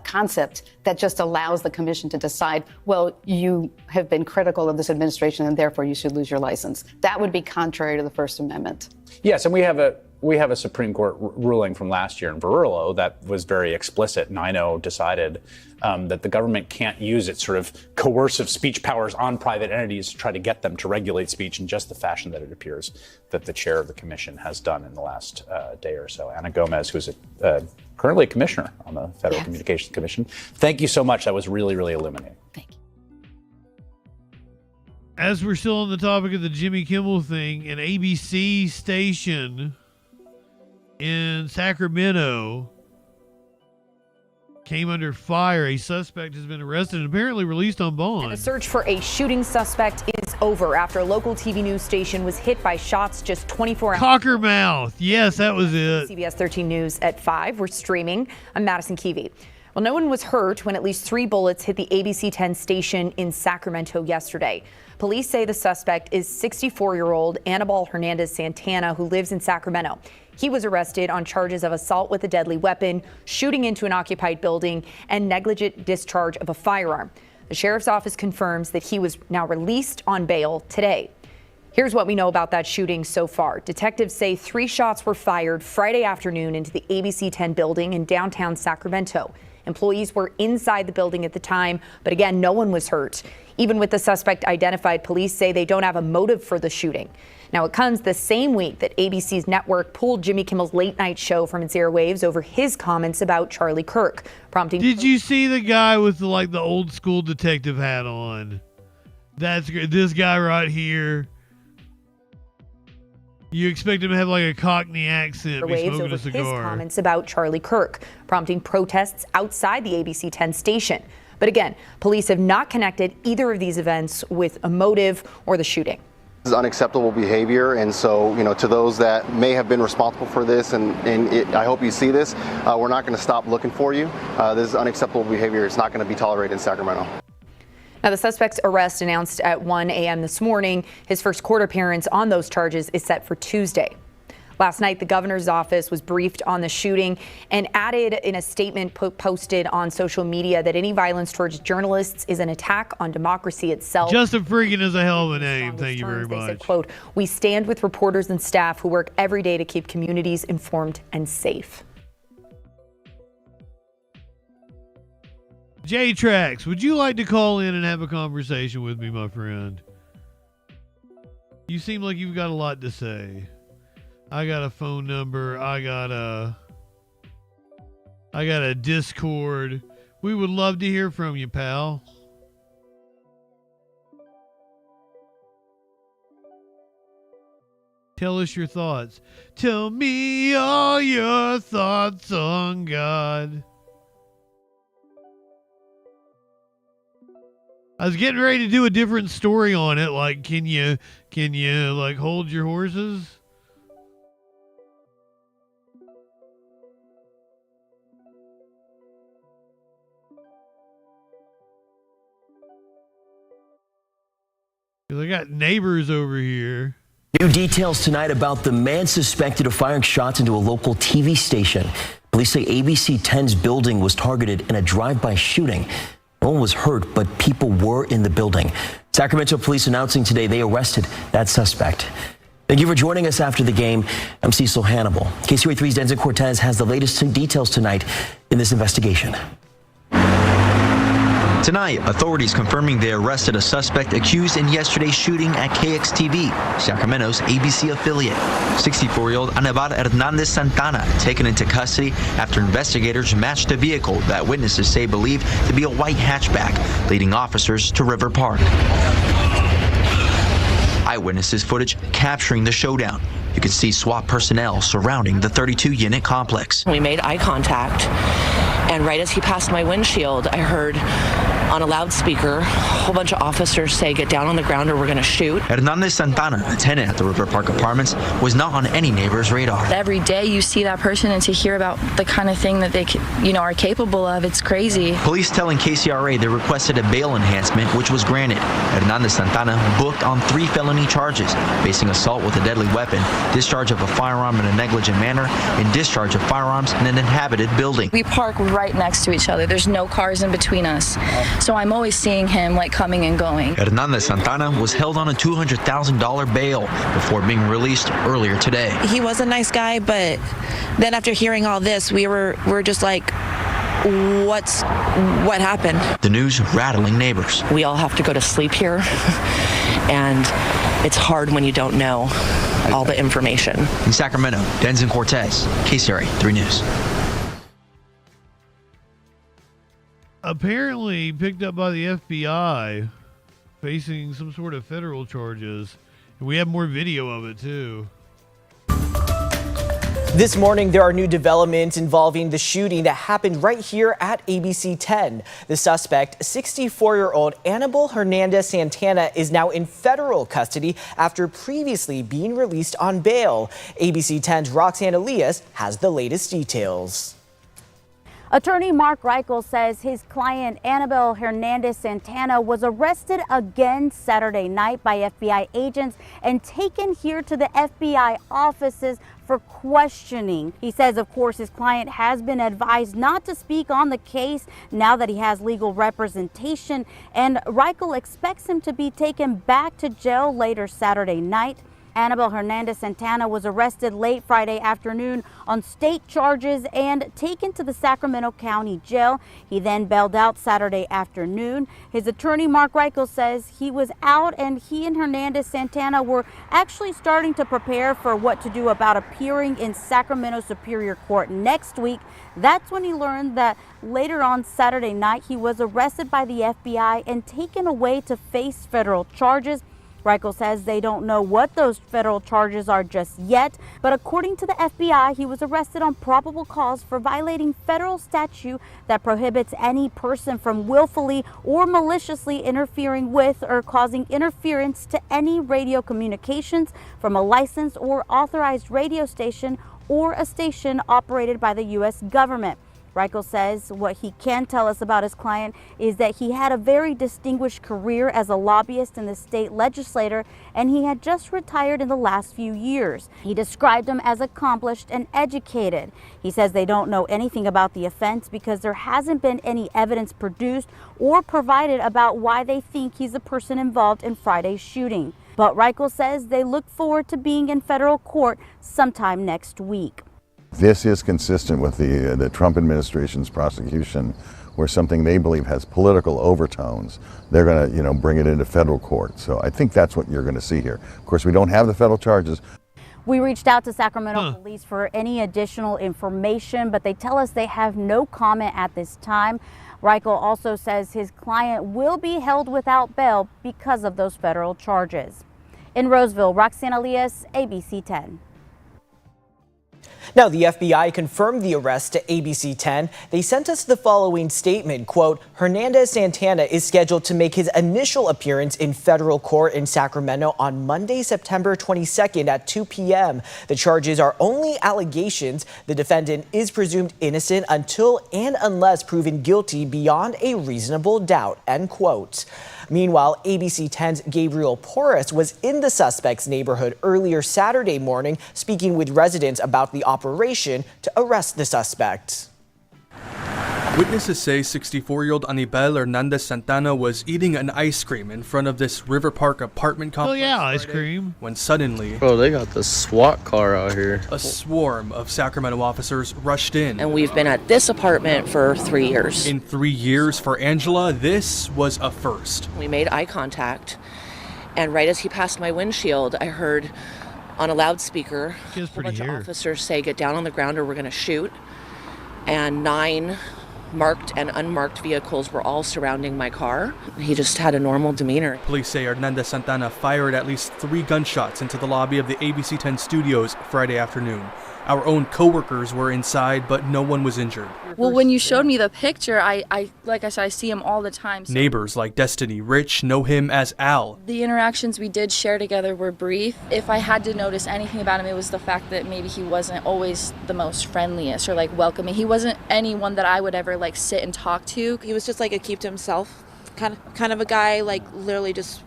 concept that just allows the commission to decide, well, you have been critical of this administration and therefore you should lose your license. That would be contrary to the First Amendment. Yes, and we have a Supreme Court ruling from last year in Verulo that was very explicit. 9-0 decided that the government can't use its sort of coercive speech powers on private entities to try to get them to regulate speech in just the fashion that it appears that the chair of the commission has done in the last day or so. Ana Gomez, who's currently a commissioner on the Federal Communications Commission. Thank you so much. That was really, really illuminating. Thank you. As we're still on the topic of the Jimmy Kimmel thing, an ABC station in Sacramento came under fire. A suspect has been arrested and apparently released on bond. The search for a shooting suspect is over after a local TV news station was hit by shots just 24 hours. Cockermouth. Yes, that was it. CBS 13 News at 5. We're streaming. I'm Madison Keevee. Well, no one was hurt when at least 3 bullets hit the ABC 10 station in Sacramento yesterday. Police say the suspect is 64-year-old Anibal Hernandez Santana, who lives in Sacramento. He was arrested on charges of assault with a deadly weapon, shooting into an occupied building, and negligent discharge of a firearm. The sheriff's office confirms that he was now released on bail today. Here's what we know about that shooting so far. Detectives say 3 shots were fired Friday afternoon into the ABC 10 building in downtown Sacramento. Employees were inside the building at the time, but again, no one was hurt. Even with the suspect identified, police say they don't have a motive for the shooting. Now, it comes the same week that ABC's network pulled Jimmy Kimmel's late night show from its airwaves over his comments about Charlie Kirk, prompting... Did you see the guy with the old school detective hat on? That's great. This guy right here. You expect him to have like a Cockney accent, be smoking over a cigar. His comments about Charlie Kirk, prompting protests outside the ABC 10 station. But again, police have not connected either of these events with a motive or the shooting. This is unacceptable behavior, and so, to those that may have been responsible for this, I hope you see this, we're not going to stop looking for you. This is unacceptable behavior. It's not going to be tolerated in Sacramento. Now, the suspect's arrest announced at 1 a.m. this morning. His first court appearance on those charges is set for Tuesday. Last night, the governor's office was briefed on the shooting and added in a statement posted on social media that any violence towards journalists is an attack on democracy itself. JustinFREAKIN is a hell of a name. Thank you very much. They said, quote, "We stand with reporters and staff who work every day to keep communities informed and safe." J-Trax, would you like to call in and have a conversation with me, my friend? You seem like you've got a lot to say. I got a phone number. I got a Discord. We would love to hear from you, pal. Tell us your thoughts. Tell me all your thoughts on God. I was getting ready to do a different story on it. Like, can you like hold your horses? Because I got neighbors over here. New details tonight about the man suspected of firing shots into a local TV station. Police say ABC 10's building was targeted in a drive-by shooting. No one was hurt, but people were in the building. Sacramento police announcing today they arrested that suspect. Thank you for joining us after the game. I'm Cecil Hannibal. KCRA3's Denzel Cortez has the latest details tonight in this investigation. Tonight, authorities confirming they arrested a suspect accused in yesterday's shooting at KXTV, Sacramento's ABC affiliate. 64-year-old Anibal Hernandez Santana taken into custody after investigators matched a vehicle that witnesses say believed to be a white hatchback, leading officers to River Park. Eyewitnesses footage capturing the showdown. You can see SWAT personnel surrounding the 32-unit complex. We made eye contact, and right as he passed my windshield, I heard on a loudspeaker a whole bunch of officers say, "Get down on the ground or we're going to shoot." Hernandez Santana, a tenant at the River Park Apartments, was not on any neighbor's radar. Every day you see that person, and to hear about the kind of thing that they are capable of, it's crazy. Police telling KCRA they requested a bail enhancement, which was granted. Hernandez Santana booked on 3 felony charges, facing assault with a deadly weapon, discharge of a firearm in a negligent manner, and discharge of firearms in an inhabited building. We park right next to each other. There's no cars in between us. So I'm always seeing him coming and going. Hernandez Santana was held on a $200,000 bail before being released earlier today. He was a nice guy, but then after hearing all this, we're just like, what happened? The news rattling neighbors. We all have to go to sleep here, and it's hard when you don't know all the information. In Sacramento, Denzel Cortez, KCRA 3 News. Apparently picked up by the FBI, facing some sort of federal charges. And we have more video of it, too. This morning, there are new developments involving the shooting that happened right here at ABC 10. The suspect, 64-year-old Annabelle Hernandez Santana, is now in federal custody after previously being released on bail. ABC 10's Roxanne Elias has the latest details. Attorney Mark Reichel says his client Annabelle Hernandez Santana was arrested again Saturday night by FBI agents and taken here to the FBI offices for questioning. He says, of course, his client has been advised not to speak on the case now that he has legal representation, and Reichel expects him to be taken back to jail later Saturday night. Annabelle Hernandez Santana was arrested late Friday afternoon on state charges and taken to the Sacramento County Jail. He then bailed out Saturday afternoon. His attorney, Mark Reichel, says he was out and he and Hernandez Santana were actually starting to prepare for what to do about appearing in Sacramento Superior Court next week. That's when he learned that later on Saturday night he was arrested by the FBI and taken away to face federal charges. Reichel says they don't know what those federal charges are just yet, but according to the FBI, he was arrested on probable cause for violating federal statute that prohibits any person from willfully or maliciously interfering with or causing interference to any radio communications from a licensed or authorized radio station or a station operated by the U.S. government. Reichel says what he can tell us about his client is that he had a very distinguished career as a lobbyist in the state legislature, and he had just retired in the last few years. He described him as accomplished and educated. He says they don't know anything about the offense because there hasn't been any evidence produced or provided about why they think he's the person involved in Friday's shooting. But Reichel says they look forward to being in federal court sometime next week. This is consistent with the Trump administration's prosecution, where something they believe has political overtones, they're going to, bring it into federal court. So I think that's what you're going to see here. Of course, we don't have the federal charges. We reached out to Sacramento police for any additional information, but they tell us they have no comment at this time. Reichel also says his client will be held without bail because of those federal charges. In Roseville, Roxanne Elias, ABC 10. Now, the FBI confirmed the arrest to ABC 10. They sent us the following statement, quote, Hernandez Santana is scheduled to make his initial appearance in federal court in Sacramento on Monday, September 22nd at 2 p.m. The charges are only allegations. The defendant is presumed innocent until and unless proven guilty beyond a reasonable doubt, end quote. Meanwhile, ABC 10's Gabriel Porras was in the suspect's neighborhood earlier Saturday morning, speaking with residents about the operation to arrest the suspect. Witnesses say 64-year-old Annabelle Hernandez Santana was eating an ice cream in front of this River Park apartment complex. Oh yeah, ice cream. When suddenly, bro, they got the SWAT car out here. A swarm of Sacramento officers rushed in. And we've been at this apartment for 3 years. In 3 years for Angela, this was a first. We made eye contact, and right as he passed my windshield, I heard on a loudspeaker a whole bunch of officers say, "Get down on the ground or we're going to shoot." And 9 marked and unmarked vehicles were all surrounding my car. He just had a normal demeanor. Police say Hernandez Santana fired at least 3 gunshots into the lobby of the ABC 10 studios Friday afternoon. Our own coworkers were inside, but no one was injured. Well, when you showed me the picture, I like I said, I see him all the time. So Neighbors like Destiny Rich know him as Al. the interactions we did share together were brief. If I had to notice anything about him, it was the fact that maybe he wasn't always the most friendliest or like welcoming. He wasn't anyone that I would ever like sit and talk to. He was just like a keep to himself kind of a guy, like literally just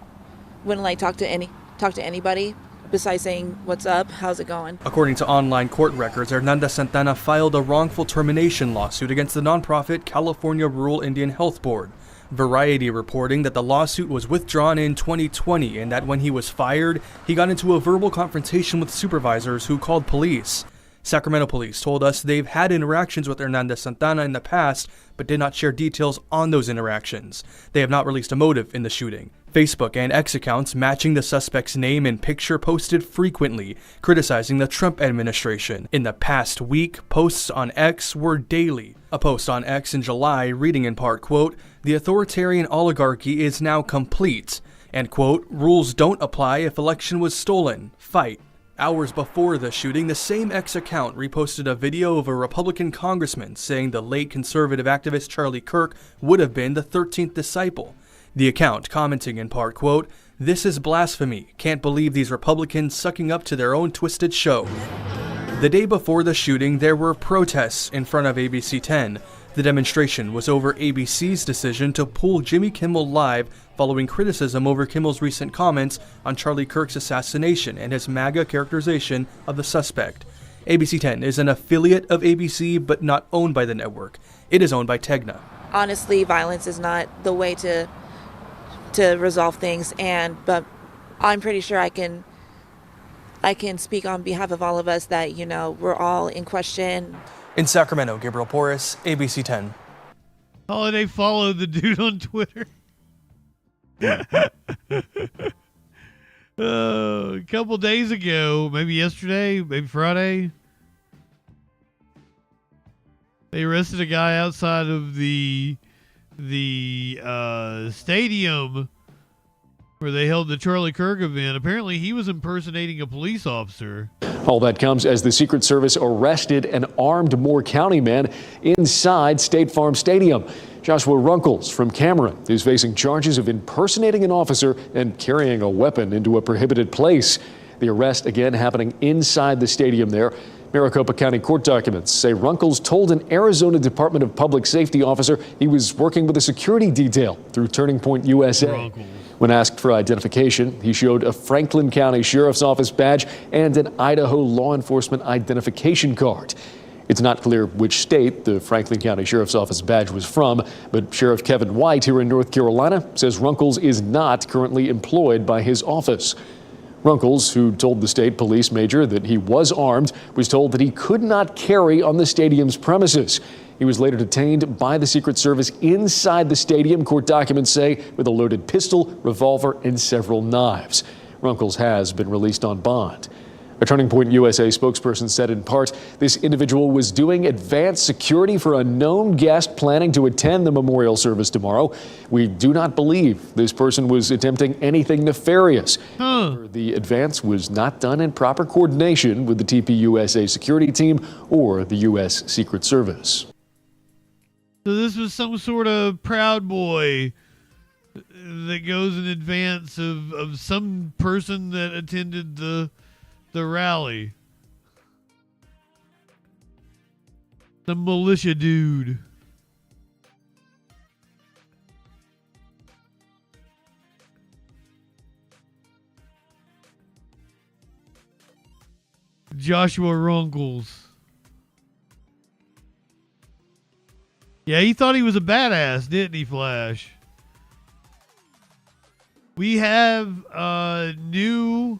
wouldn't like talk to anybody besides saying what's up, how's it going. According to online court records, Hernandez Santana filed a wrongful termination lawsuit against the nonprofit California Rural Indian Health Board. Variety reporting that the lawsuit was withdrawn in 2020 and that when he was fired, he got into a verbal confrontation with supervisors who called police. Sacramento police told us they've had interactions with Hernandez Santana in the past, but did not share details on those interactions. They have not released a motive in the shooting. Facebook and X accounts matching the suspect's name and picture posted frequently, criticizing the Trump administration. In the past week, posts on X were daily. A post on X in July reading in part, quote, "The authoritarian oligarchy is now complete," and quote, "Rules don't apply if election was stolen. Fight." Hours before the shooting, the same X account reposted a video of a Republican congressman saying the late conservative activist Charlie Kirk would have been the 13th disciple. The account commenting in part, quote, "This is blasphemy. Can't believe these Republicans sucking up to their own twisted show." The day before the shooting, there were protests in front of ABC 10. The demonstration was over ABC's decision to pull Jimmy Kimmel Live following criticism over Kimmel's recent comments on Charlie Kirk's assassination and his MAGA characterization of the suspect. ABC 10 is an affiliate of ABC but not owned by the network. It is owned by Tegna. Honestly, violence is not the way to resolve things, but I'm pretty sure I can speak on behalf of all of us that, we're all in question. In Sacramento, Gabriel Porras, ABC 10. Holiday followed the dude on Twitter. A couple days ago, maybe yesterday, maybe Friday, they arrested a guy outside of the stadium where they held the Charlie Kirk event. Apparently, he was impersonating a police officer. All that comes as the Secret Service arrested an armed Moore County man inside State Farm Stadium. Joshua Runkles from Cameron is facing charges of impersonating an officer and carrying a weapon into a prohibited place. The arrest again happening inside the stadium there. Maricopa County court documents say Runkles told an Arizona Department of Public Safety officer he was working with a security detail through Turning Point USA. Runkles. When asked for identification, he showed a Franklin County Sheriff's Office badge and an Idaho law enforcement identification card. It's not clear which state the Franklin County Sheriff's Office badge was from, but Sheriff Kevin White here in North Carolina says Runkles is not currently employed by his office. Runkles, who told the state police major that he was armed, was told that he could not carry on the stadium's premises. He was later detained by the Secret Service inside the stadium, court documents say, with a loaded pistol, revolver, and several knives. Runkles has been released on bond. A Turning Point USA spokesperson said in part, this individual was doing advanced security for a known guest planning to attend the memorial service tomorrow. We do not believe this person was attempting anything nefarious. The advance was not done in proper coordination with the TPUSA security team or the U.S. Secret Service. So this was some sort of Proud Boy that goes in advance of some person that attended the rally. The militia dude. Joshua Runkles. Yeah, he thought he was a badass, didn't he, Flash? We have new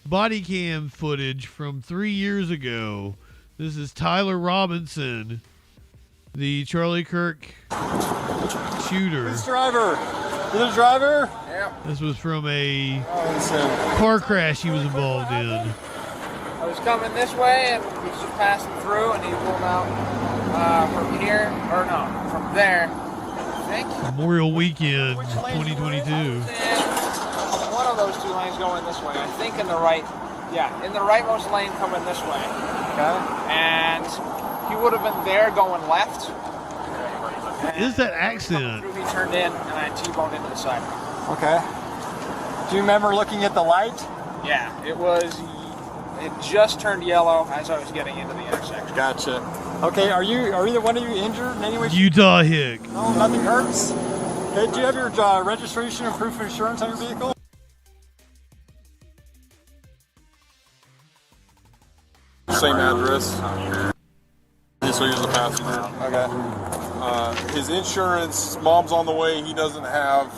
body cam footage from 3 years ago. This is Tyler Robinson, the Charlie Kirk shooter. This driver. You the driver? Yeah. This was from a car crash he was involved in. I was coming this way and he was just passing through and he pulled out from here, or no, from there, I think. Memorial Weekend 2022. One of those two lanes going this way. I think in the right, in the rightmost lane coming this way. Okay. And he would have been there going left. What is that accent? He turned in and I T-boned into the side. Okay. Do you remember looking at the light? Yeah, it just turned yellow as I was getting into the intersection. Gotcha. Okay, are either one of you injured in any way? Utah Hick. No, nothing hurts. Okay, do you have your registration and proof of insurance on your vehicle? Same address. So he's a passenger. Okay. His insurance, mom's on the way. He doesn't have.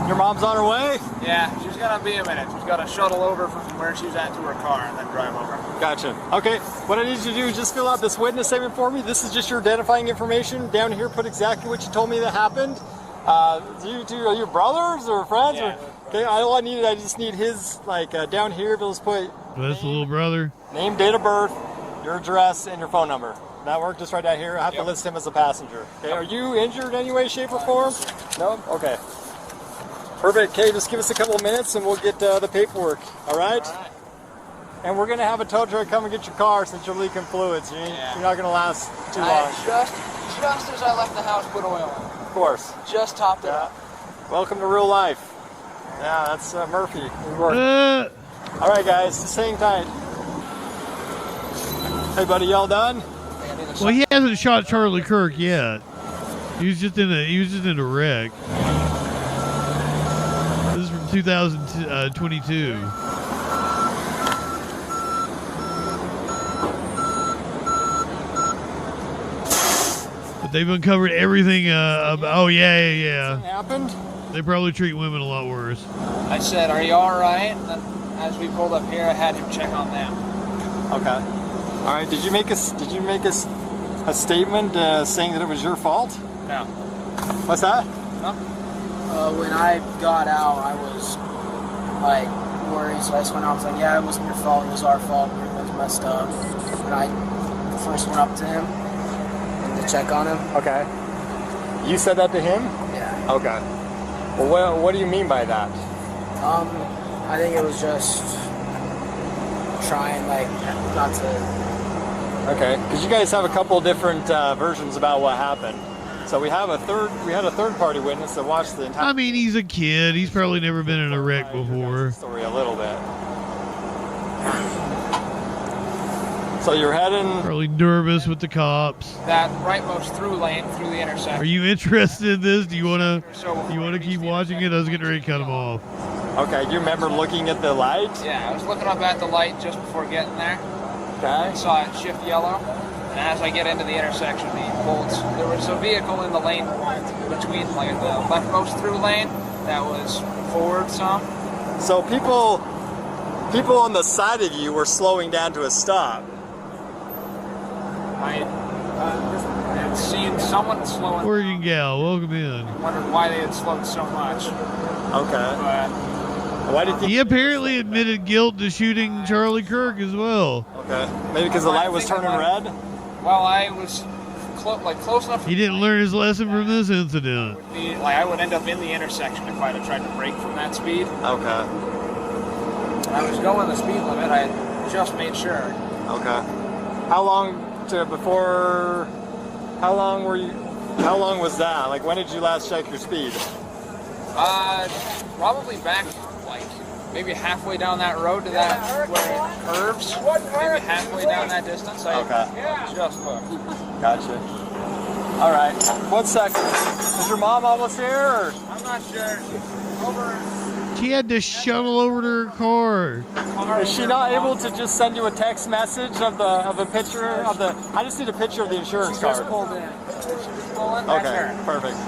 Your mom's on her way? Yeah, she's gonna be a minute. She's got to shuttle over from where she's at to her car and then drive over. Gotcha. Okay, what I need you to do is just fill out this witness statement for me. This is just your identifying information. Down here, put exactly what you told me that happened. You two, are you brothers or friends? Yeah. Okay, all I needed, I just need his, down here, let's put... That's the little brother. Name, date of birth, your address, and your phone number. That work just right down here. I have to list him as a passenger. Okay, are you injured in any way, shape, or form? No? Okay. Perfect. Okay, just give us a couple of minutes and we'll get the paperwork. All right? And we're going to have a tow truck come and get your car since you're leaking fluids. You're not going to last too long. Just as I left the house, put oil in. Of course. Just topped it up. Welcome to real life. Yeah, that's Murphy. All right, guys, just hang tight. Hey, buddy, y'all done? Well, he hasn't shot Charlie Kirk yet. He was just in a wreck. This is from 2022. But they've uncovered everything. Oh yeah. Happened? They probably treat women a lot worse. I said, "Are you all right?" And then as we pulled up here, I had him check on them. Okay. All right. Did you make a statement saying that it was your fault? No. What's that? No. When I got out, I was like worried, so I just went out. I was like, "Yeah, it wasn't your fault. It was our fault. We were both messed up." And I first went up to him to check on him. Okay. You said that to him? Yeah. Okay. Well, what do you mean by that? I think it was just trying not to. Okay, because you guys have a couple different versions about what happened. So we had a third party witness that watched the entire. I mean, he's a kid. He's probably never been in a wreck before. Story a little bit. So you're heading. Probably nervous with the cops. That rightmost through lane through the intersection. Are you interested in this? Do you wanna keep watching it? I was getting ready to cut him off. Okay, do you remember looking at the light? Yeah, I was looking up at the light just before getting there. Okay. I saw it shift yellow, and as I get into the intersection, there was a vehicle in the lane between the leftmost through lane that was forward some. So people on the side of you were slowing down to a stop. I had seen someone slowing. Oregon gal, welcome in. Wondered why they had slowed so much. Okay. But why did he apparently admitted guilt to shooting Charlie Kirk as well. Okay. Maybe because the light was turning red? Well, I was close enough. He didn't learn his lesson from this incident. I would end up in the intersection if I had tried to brake from that speed. Okay. I was going the speed limit. I just made sure. Okay. How long was that? Like, when did you last check your speed? Probably back maybe halfway down that road to that where it curves. Maybe halfway down that distance. Okay. Just looked. Gotcha. All right. 1 second. Is your mom almost here? Or? I'm not sure. Over. She had to shuttle over to her car. Is she not able to just send you a text message of a picture of the? I just need a picture of the insurance card. She just pulled in. Did she just pull in? Okay. Perfect.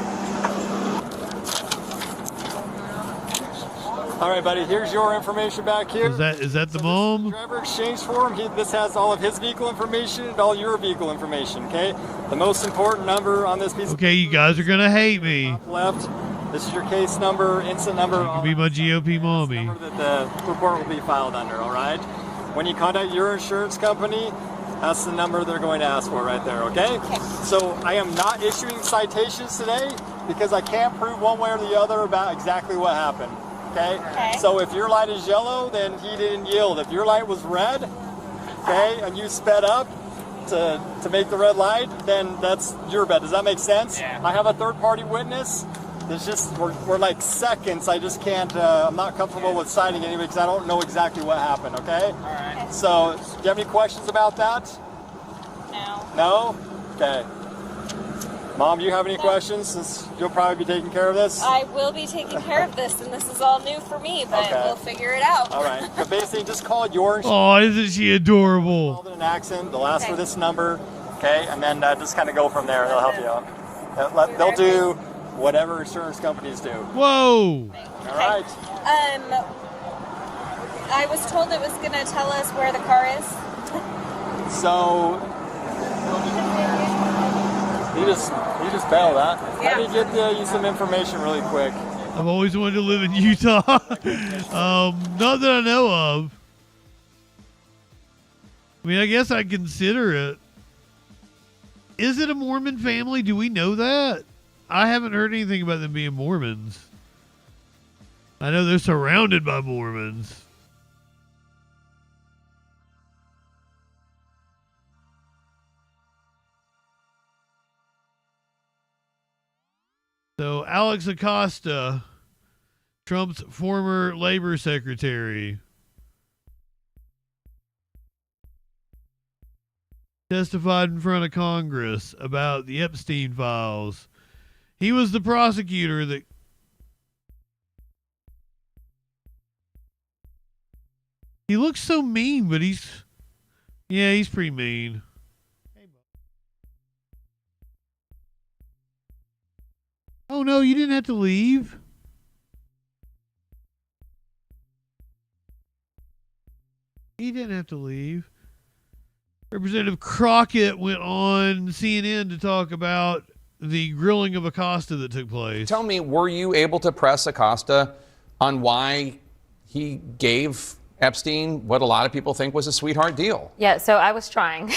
All right, buddy. Here's your information back here. Is that the mom? Driver exchange form. This has all of his vehicle information and all your vehicle information. Okay. The most important number on this piece. Okay, you guys are gonna hate me. Left. This is your case number, instant number. You can be my GOP mommy. That the report will be filed under. All right. When you contact your insurance company, that's the number they're going to ask for right there. Okay. So I am not issuing citations today because I can't prove one way or the other about exactly what happened. Okay? So if your light is yellow, then he didn't yield. If your light was red, okay, and you sped up to make the red light, then that's your bad. Does that make sense? Yeah. I have a third-party witness. There's just we're like seconds. I just can't. I'm not comfortable with citing anybody because I don't know exactly what happened. Okay. All right. So, do you have any questions about that? No. No. Okay. Mom, do you have any questions? Since you'll probably be taking care of this. I will be taking care of this, and this is all new for me, but we'll figure it out. All right. But basically, just call your insurance. Oh, isn't she adorable? Call it an accident. They'll ask for this number. Okay, and then just kind of go from there. They'll help you out. They'll do whatever insurance companies do. Whoa. All right. I was told it was going to tell us where the car is. So you just bailed that. Yeah. Let me get you some information really quick. I've always wanted to live in Utah. Not that I know of. I mean, I guess I'd consider it. Is it a Mormon family? Do we know that? I haven't heard anything about them being Mormons. I know they're surrounded by Mormons. So Alex Acosta, Trump's former labor secretary, testified in front of Congress about the Epstein files. He was the prosecutor that he looks so mean, but he's pretty mean. Oh no, you didn't have to leave. He didn't have to leave. Representative Crockett went on CNN to talk about the grilling of Acosta that took place. Tell me, were you able to press Acosta on why he gave Epstein what a lot of people think was a sweetheart deal? Yeah, so I was trying,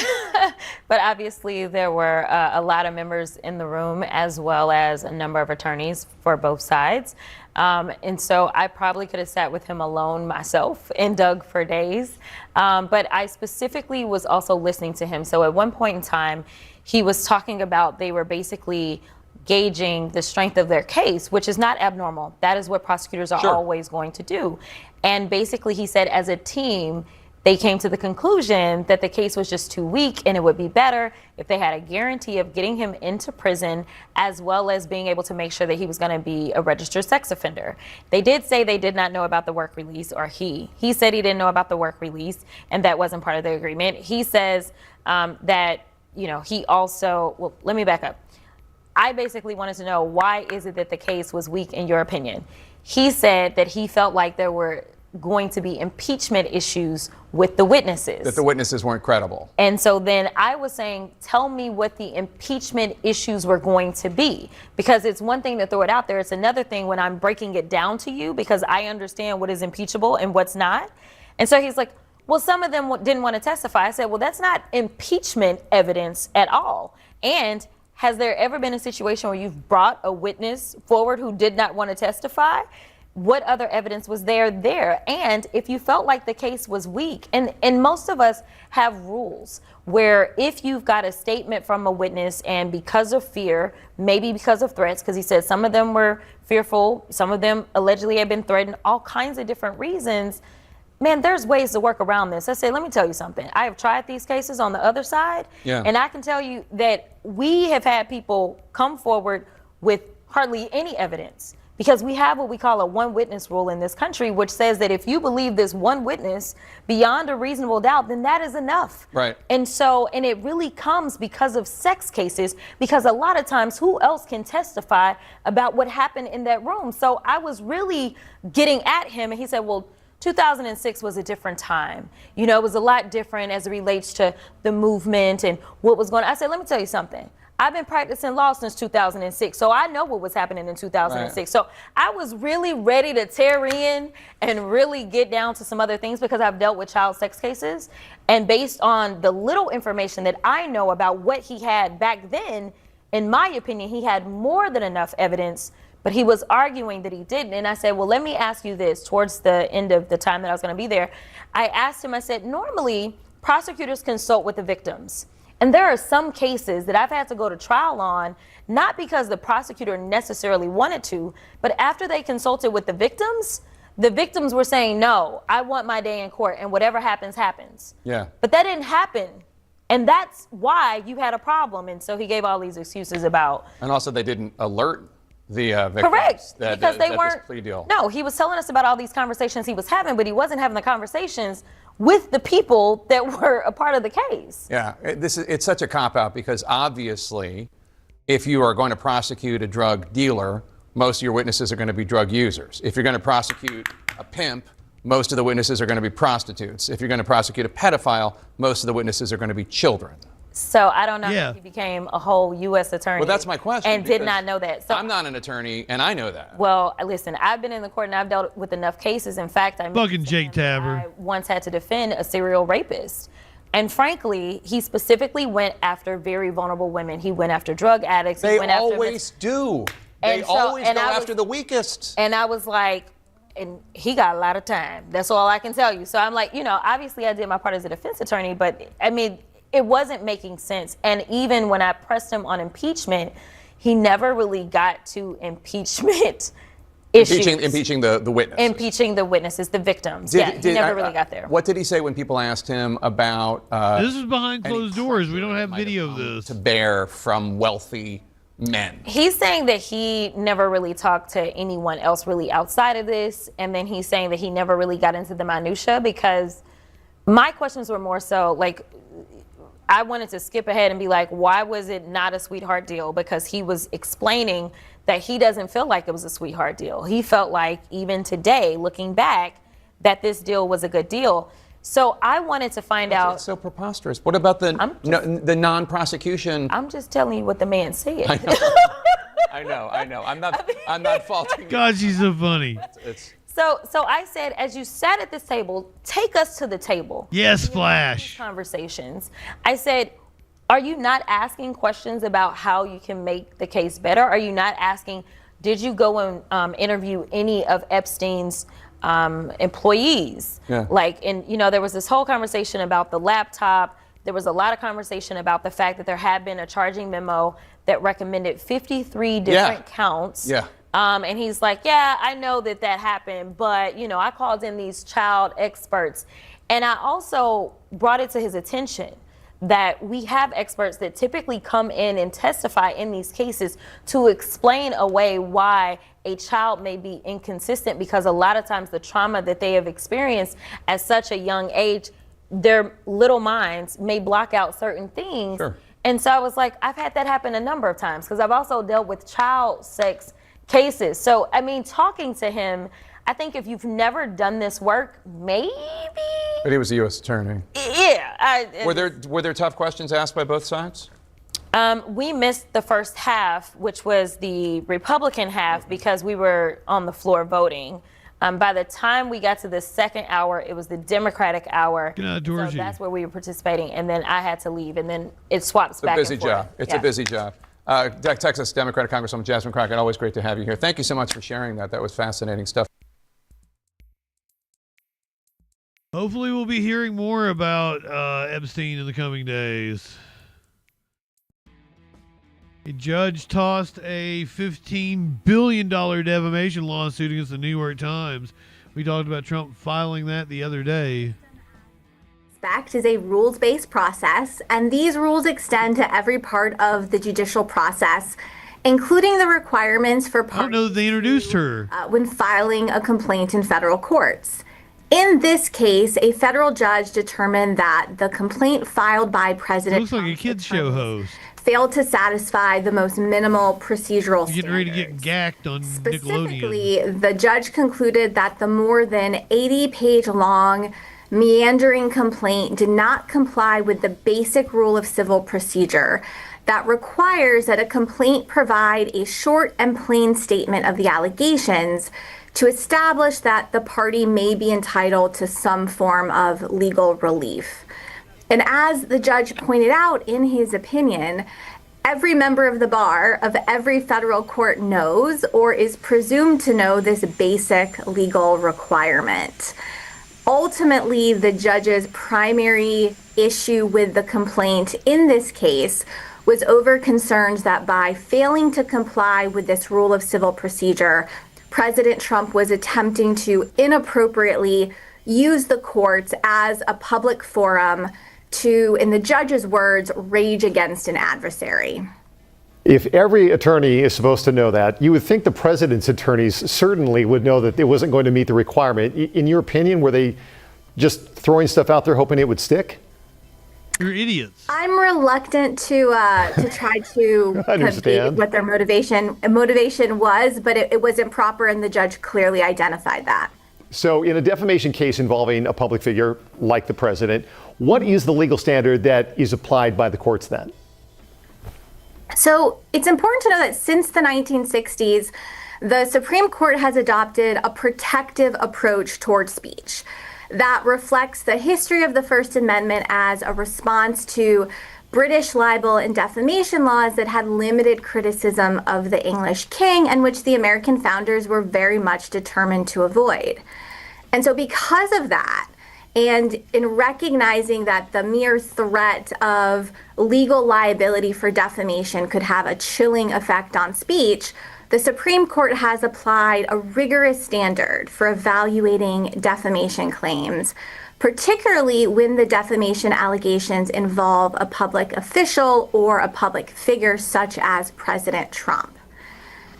but obviously there were a lot of members in the room as well as a number of attorneys for both sides. And so I probably could have sat with him alone myself and dug for days. But I specifically was also listening to him. So at one point in time, he was talking about they were basically gauging the strength of their case, which is not abnormal. That is what prosecutors are always going to do. And basically he said as a team, they came to the conclusion that the case was just too weak and it would be better if they had a guarantee of getting him into prison as well as being able to make sure that he was going to be a registered sex offender. They did say they did not know about the work release, or he said he didn't know about the work release and that wasn't part of the agreement. He says that, he also, well, let me back up. I basically wanted to know, why is it that the case was weak in your opinion? He said that he felt like there were going to be impeachment issues with the witnesses. That the witnesses weren't credible. And so then I was saying, tell me what the impeachment issues were going to be. Because it's one thing to throw it out there. It's another thing when I'm breaking it down to you, because I understand what is impeachable and what's not. And so he's like, well, some of them didn't want to testify. I said, well, that's not impeachment evidence at all. And has there ever been a situation where you've brought a witness forward who did not want to testify? What other evidence was there? And if you felt like the case was weak, and most of us have rules where if you've got a statement from a witness and because of fear, maybe because of threats, because he said some of them were fearful, some of them allegedly had been threatened, all kinds of different reasons, man, there's ways to work around this. I say, let me tell you something. I have tried these cases on the other side, and I can tell you that we have had people come forward with hardly any evidence, because we have what we call a one witness rule in this country, which says that if you believe this one witness beyond a reasonable doubt, then that is enough. Right. And it really comes because of sex cases, because a lot of times who else can testify about what happened in that room? So I was really getting at him, and he said, well, 2006 was a different time. It was a lot different as it relates to the movement and what was going on. I said, let me tell you something. I've been practicing law since 2006, so I know what was happening in 2006. Right. So I was really ready to tear in and really get down to some other things, because I've dealt with child sex cases. And based on the little information that I know about what he had back then, in my opinion, he had more than enough evidence, but he was arguing that he didn't. And I said, well, let me ask you this. Towards the end of the time that I was going to be there, I asked him, I said, normally prosecutors consult with the victims. And there are some cases that I've had to go to trial on, not because the prosecutor necessarily wanted to, but after they consulted with the victims were saying, no, I want my day in court, and whatever happens, happens. Yeah. But that didn't happen. And that's why you had a problem. And so he gave all these excuses about. And also they didn't alert the victims. Correct. Because they weren't. This plea deal. No, he was telling us about all these conversations he was having, but he wasn't having the conversations with the people that were a part of the case. Yeah, it's such a cop-out, because obviously if you are going to prosecute a drug dealer, most of your witnesses are going to be drug users. If you're going to prosecute a pimp, most of the witnesses are going to be prostitutes. If you're going to prosecute a pedophile, most of the witnesses are going to be children. So I don't know if he became a whole U.S. attorney. Well, that's my question. And did not know that. So I'm not an attorney, and I know that. Well, listen, I've been in the court and I've dealt with enough cases. In fact, I once had to defend a serial rapist. And frankly, he specifically went after very vulnerable women. He went after drug addicts. They always do. They always go after the weakest. And I was like, and he got a lot of time. That's all I can tell you. So I'm like, obviously I did my part as a defense attorney, but I mean, it wasn't making sense. And even when I pressed him on impeachment, he never really got to impeachment issues. Impeaching the witnesses. Impeaching the witnesses, the victims. He never really got there. What did he say when people asked him about this is behind closed doors. We don't have video of this. To bear from wealthy men? He's saying that he never really talked to anyone else really outside of this. And then he's saying that he never really got into the minutia, because my questions were more so like, I wanted to skip ahead and be like, why was it not a sweetheart deal? Because he was explaining that he doesn't feel like it was a sweetheart deal. He felt like, even today, looking back, that this deal was a good deal. So I wanted to find out. It's so preposterous. What about the non-prosecution? I'm just telling you what the man said. I know. I'm not faulting. God, she's so funny. So I said, as you sat at this table, take us to the table. Yes, Flash. Conversations. I said, are you not asking questions about how you can make the case better? Are you not asking, did you go and interview any of Epstein's employees? Yeah. There was this whole conversation about the laptop. There was a lot of conversation about the fact that there had been a charging memo that recommended 53 different counts. Yeah. And he's like, yeah, I know that happened, but, I called in these child experts. And I also brought it to his attention that we have experts that typically come in and testify in these cases to explain away why a child may be inconsistent, because a lot of times the trauma that they have experienced at such a young age, their little minds may block out certain things. Sure. And so I was like, I've had that happen a number of times, because I've also dealt with child sex cases. So, I mean, talking to him, I think if you've never done this work, maybe. But he was a U.S. attorney. Yeah. Were there tough questions asked by both sides? We missed the first half, which was the Republican half, because we were on the floor voting. By the time we got to the second hour, it was the Democratic hour. So that's where we were participating, and then I had to leave, and then it swaps back and forth. It's a busy job. Texas Democratic Congresswoman Jasmine Crockett, always great to have you here. Thank you so much for sharing that. That was fascinating stuff. Hopefully we'll be hearing more about Epstein in the coming days. A judge tossed a $15 billion defamation lawsuit against the New York Times. We talked about Trump filing that the other day. Is a rules-based process, and these rules extend to every part of the judicial process, including the requirements for I don't know that they introduced her. When filing a complaint in federal courts. In this case, a federal judge determined that the complaint filed by President Looks like a kids show host. failed to satisfy the most minimal procedural standards. Getting ready to get gacked on Nickelodeon. Specifically, the judge concluded that the more than 80-page long meandering complaint did not comply with the basic rule of civil procedure that requires that a complaint provide a short and plain statement of the allegations to establish that the party may be entitled to some form of legal relief. And as the judge pointed out in his opinion, every member of the bar of every federal court knows or is presumed to know this basic legal requirement. Ultimately, the judge's primary issue with the complaint in this case was over concerns that by failing to comply with this rule of civil procedure, President Trump was attempting to inappropriately use the courts as a public forum to, in the judge's words, rage against an adversary. If every attorney is supposed to know that, you would think the president's attorneys certainly would know that it wasn't going to meet the requirement. In your opinion, were they just throwing stuff out there hoping it would stick? You're idiots. I'm reluctant to try to convey what their motivation was, but it was improper, and the judge clearly identified that. So in a defamation case involving a public figure like the president, what is the legal standard that is applied by the courts then? So it's important to know that since the 1960s, the Supreme Court has adopted a protective approach toward speech that reflects the history of the First Amendment as a response to British libel and defamation laws that had limited criticism of the English king and which the American founders were very much determined to avoid. And so because of that, and in recognizing that the mere threat of legal liability for defamation could have a chilling effect on speech, the Supreme Court has applied a rigorous standard for evaluating defamation claims, particularly when the defamation allegations involve a public official or a public figure such as President Trump.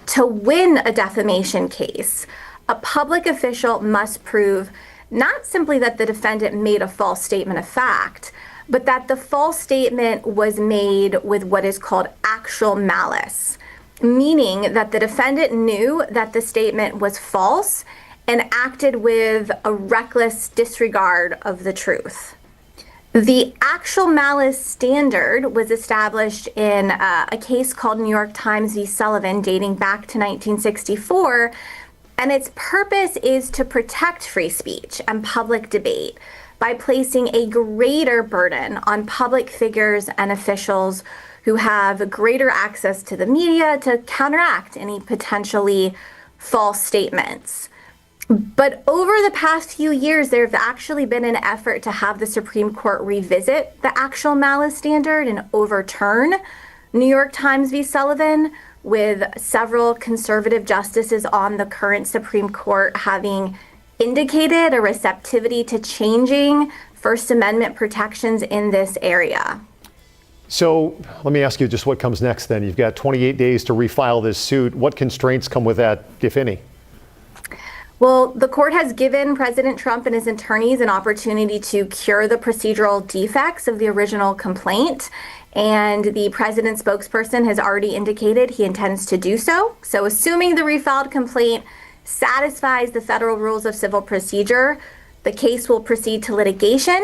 To win a defamation case, a public official must prove not simply that the defendant made a false statement of fact, but that the false statement was made with what is called actual malice, meaning that the defendant knew that the statement was false and acted with a reckless disregard of the truth. The actual malice standard was established in a case called New York Times v. Sullivan dating back to 1964, and its purpose is to protect free speech and public debate by placing a greater burden on public figures and officials who have greater access to the media to counteract any potentially false statements. But over the past few years, there have actually been an effort to have the Supreme Court revisit the actual malice standard and overturn New York Times v. Sullivan, with several conservative justices on the current Supreme Court having indicated a receptivity to changing First Amendment protections in this area. So let me ask you just what comes next then. You've got 28 days to refile this suit. What constraints come with that, if any? Well, the court has given President Trump and his attorneys an opportunity to cure the procedural defects of the original complaint, and the president's spokesperson has already indicated he intends to do so. So assuming the refiled complaint satisfies the federal rules of civil procedure, the case will proceed to litigation.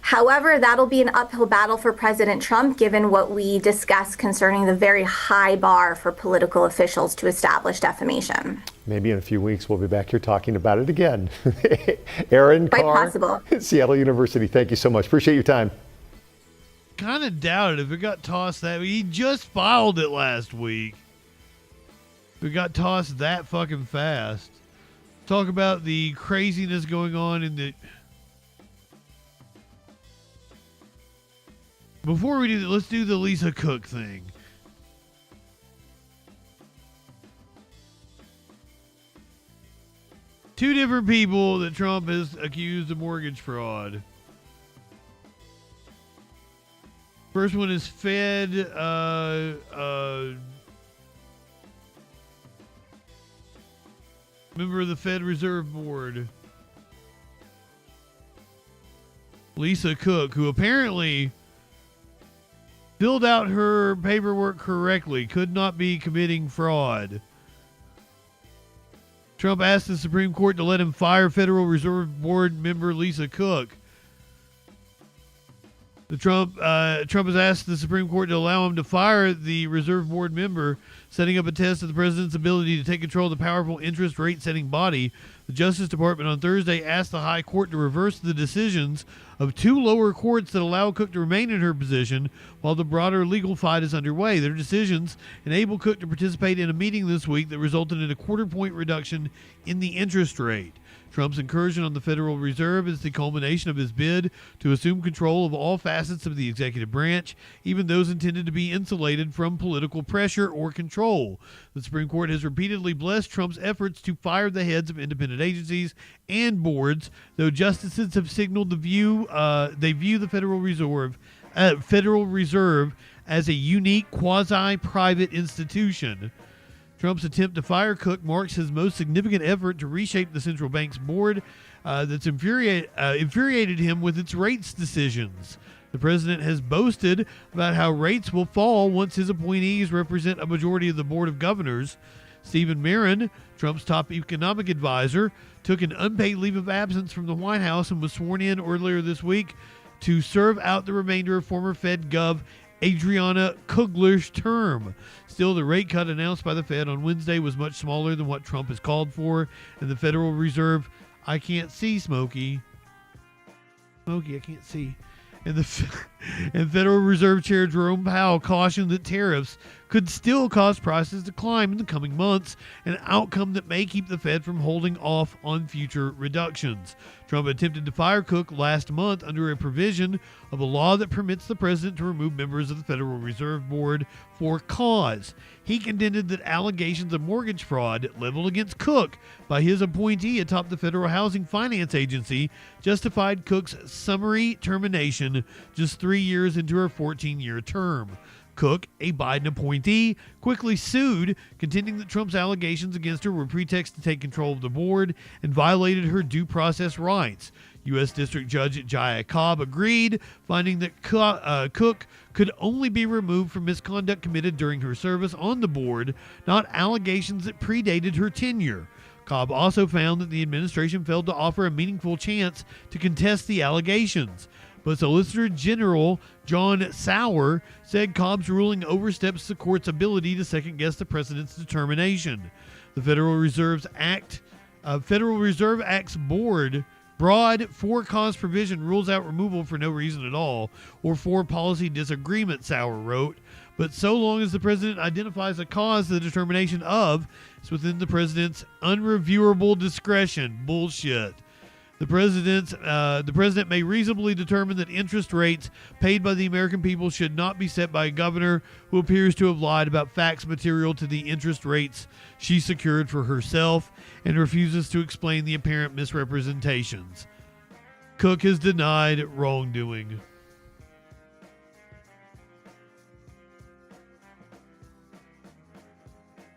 However, that'll be an uphill battle for President Trump, given what we discussed concerning the very high bar for political officials to establish defamation. Maybe in a few weeks we'll be back here talking about it again. Erin Quite Carr, possible. Seattle University, thank you so much. Appreciate your time. Kind of doubt it if it got tossed that week. He just filed it last week. If it got tossed that fucking fast. Talk about the craziness going on in the... Before we do that, let's do the Lisa Cook thing. Two different people that Trump has accused of mortgage fraud. First one is Fed member of the Fed Reserve Board, Lisa Cook, who apparently filled out her paperwork correctly, could not be committing fraud. Trump asked the Supreme Court to let him fire Federal Reserve Board member Lisa Cook. Trump has asked the Supreme Court to allow him to fire the Reserve Board member, setting up a test of the president's ability to take control of the powerful interest rate setting body. The Justice Department on Thursday asked the High Court to reverse the decisions of two lower courts that allow Cook to remain in her position while the broader legal fight is underway. Their decisions enable Cook to participate in a meeting this week that resulted in a quarter-point reduction in the interest rate. Trump's incursion on the Federal Reserve is the culmination of his bid to assume control of all facets of the executive branch, even those intended to be insulated from political pressure or control. The Supreme Court has repeatedly blessed Trump's efforts to fire the heads of independent agencies and boards, though justices have signaled they view the Federal Reserve as a unique quasi-private institution. Trump's attempt to fire Cook marks his most significant effort to reshape the central bank's board that's infuriated him with its rates decisions. The president has boasted about how rates will fall once his appointees represent a majority of the Board of Governors. Stephen Barron, Trump's top economic advisor, took an unpaid leave of absence from the White House and was sworn in earlier this week to serve out the remainder of former Fed Gov Adriana Kugler's term. Still, the rate cut announced by the Fed on Wednesday was much smaller than what Trump has called for, and the Federal Reserve, I can't see, Smokey, I can't see, And Federal Reserve Chair Jerome Powell cautioned that tariffs could still cause prices to climb in the coming months, an outcome that may keep the Fed from holding off on future reductions. Trump attempted to fire Cook last month under a provision of a law that permits the president to remove members of the Federal Reserve Board for cause. He contended that allegations of mortgage fraud leveled against Cook by his appointee atop the Federal Housing Finance Agency justified Cook's summary termination just 3 years into her 14-year term. Cook, a Biden appointee, quickly sued, contending that Trump's allegations against her were pretext to take control of the board and violated her due process rights. U.S. District Judge Jaya Cobb agreed, finding that Cook could only be removed for misconduct committed during her service on the board, not allegations that predated her tenure. Cobb also found that the administration failed to offer a meaningful chance to contest the allegations. But Solicitor General John Sauer said Cobb's ruling oversteps the court's ability to second-guess the president's determination. The Federal Reserve Act's broad for-cause provision rules out removal for no reason at all or for policy disagreement, Sauer wrote. But so long as the president identifies a cause the determination of is within the president's unreviewable discretion. Bullshit. The president may reasonably determine that interest rates paid by the American people should not be set by a governor who appears to have lied about facts material to the interest rates she secured for herself and refuses to explain the apparent misrepresentations. Cook has denied wrongdoing.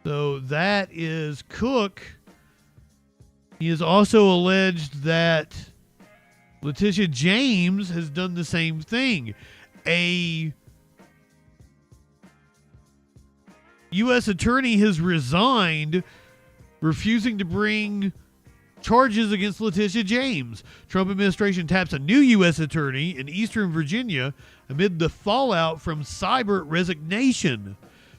So that is Cook. He has also alleged that Letitia James has done the same thing. A U.S. attorney has resigned, refusing to bring charges against Letitia James. Trump administration taps a new U.S. attorney in Eastern Virginia amid the fallout from Seibert resignation.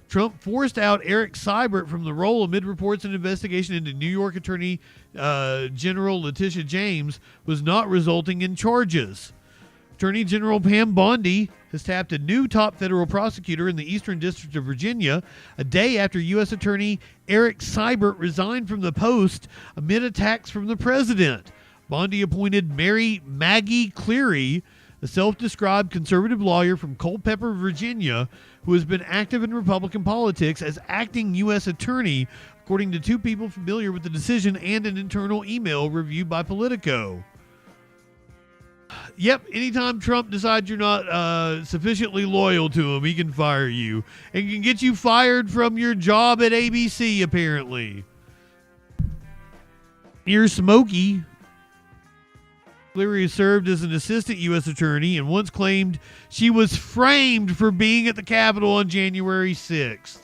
Trump forced out Eric Seibert from the role amid reports an investigation into New York Attorney General Letitia James was not resulting in charges. Attorney General Pam Bondi has tapped a new top federal prosecutor in the Eastern District of Virginia a day after U.S. Attorney Eric Seibert resigned from the post amid attacks from the president. Bondi appointed Maggie Cleary, a self-described conservative lawyer from Culpeper, Virginia, who has been active in Republican politics as acting U.S. attorney, according to two people familiar with the decision and an internal email reviewed by Politico. Yep, anytime Trump decides you're not sufficiently loyal to him, he can fire you and can get you fired from your job at ABC, apparently. Here's Smokey. Cleary served as an assistant U.S. attorney and once claimed she was framed for being at the Capitol on January 6th.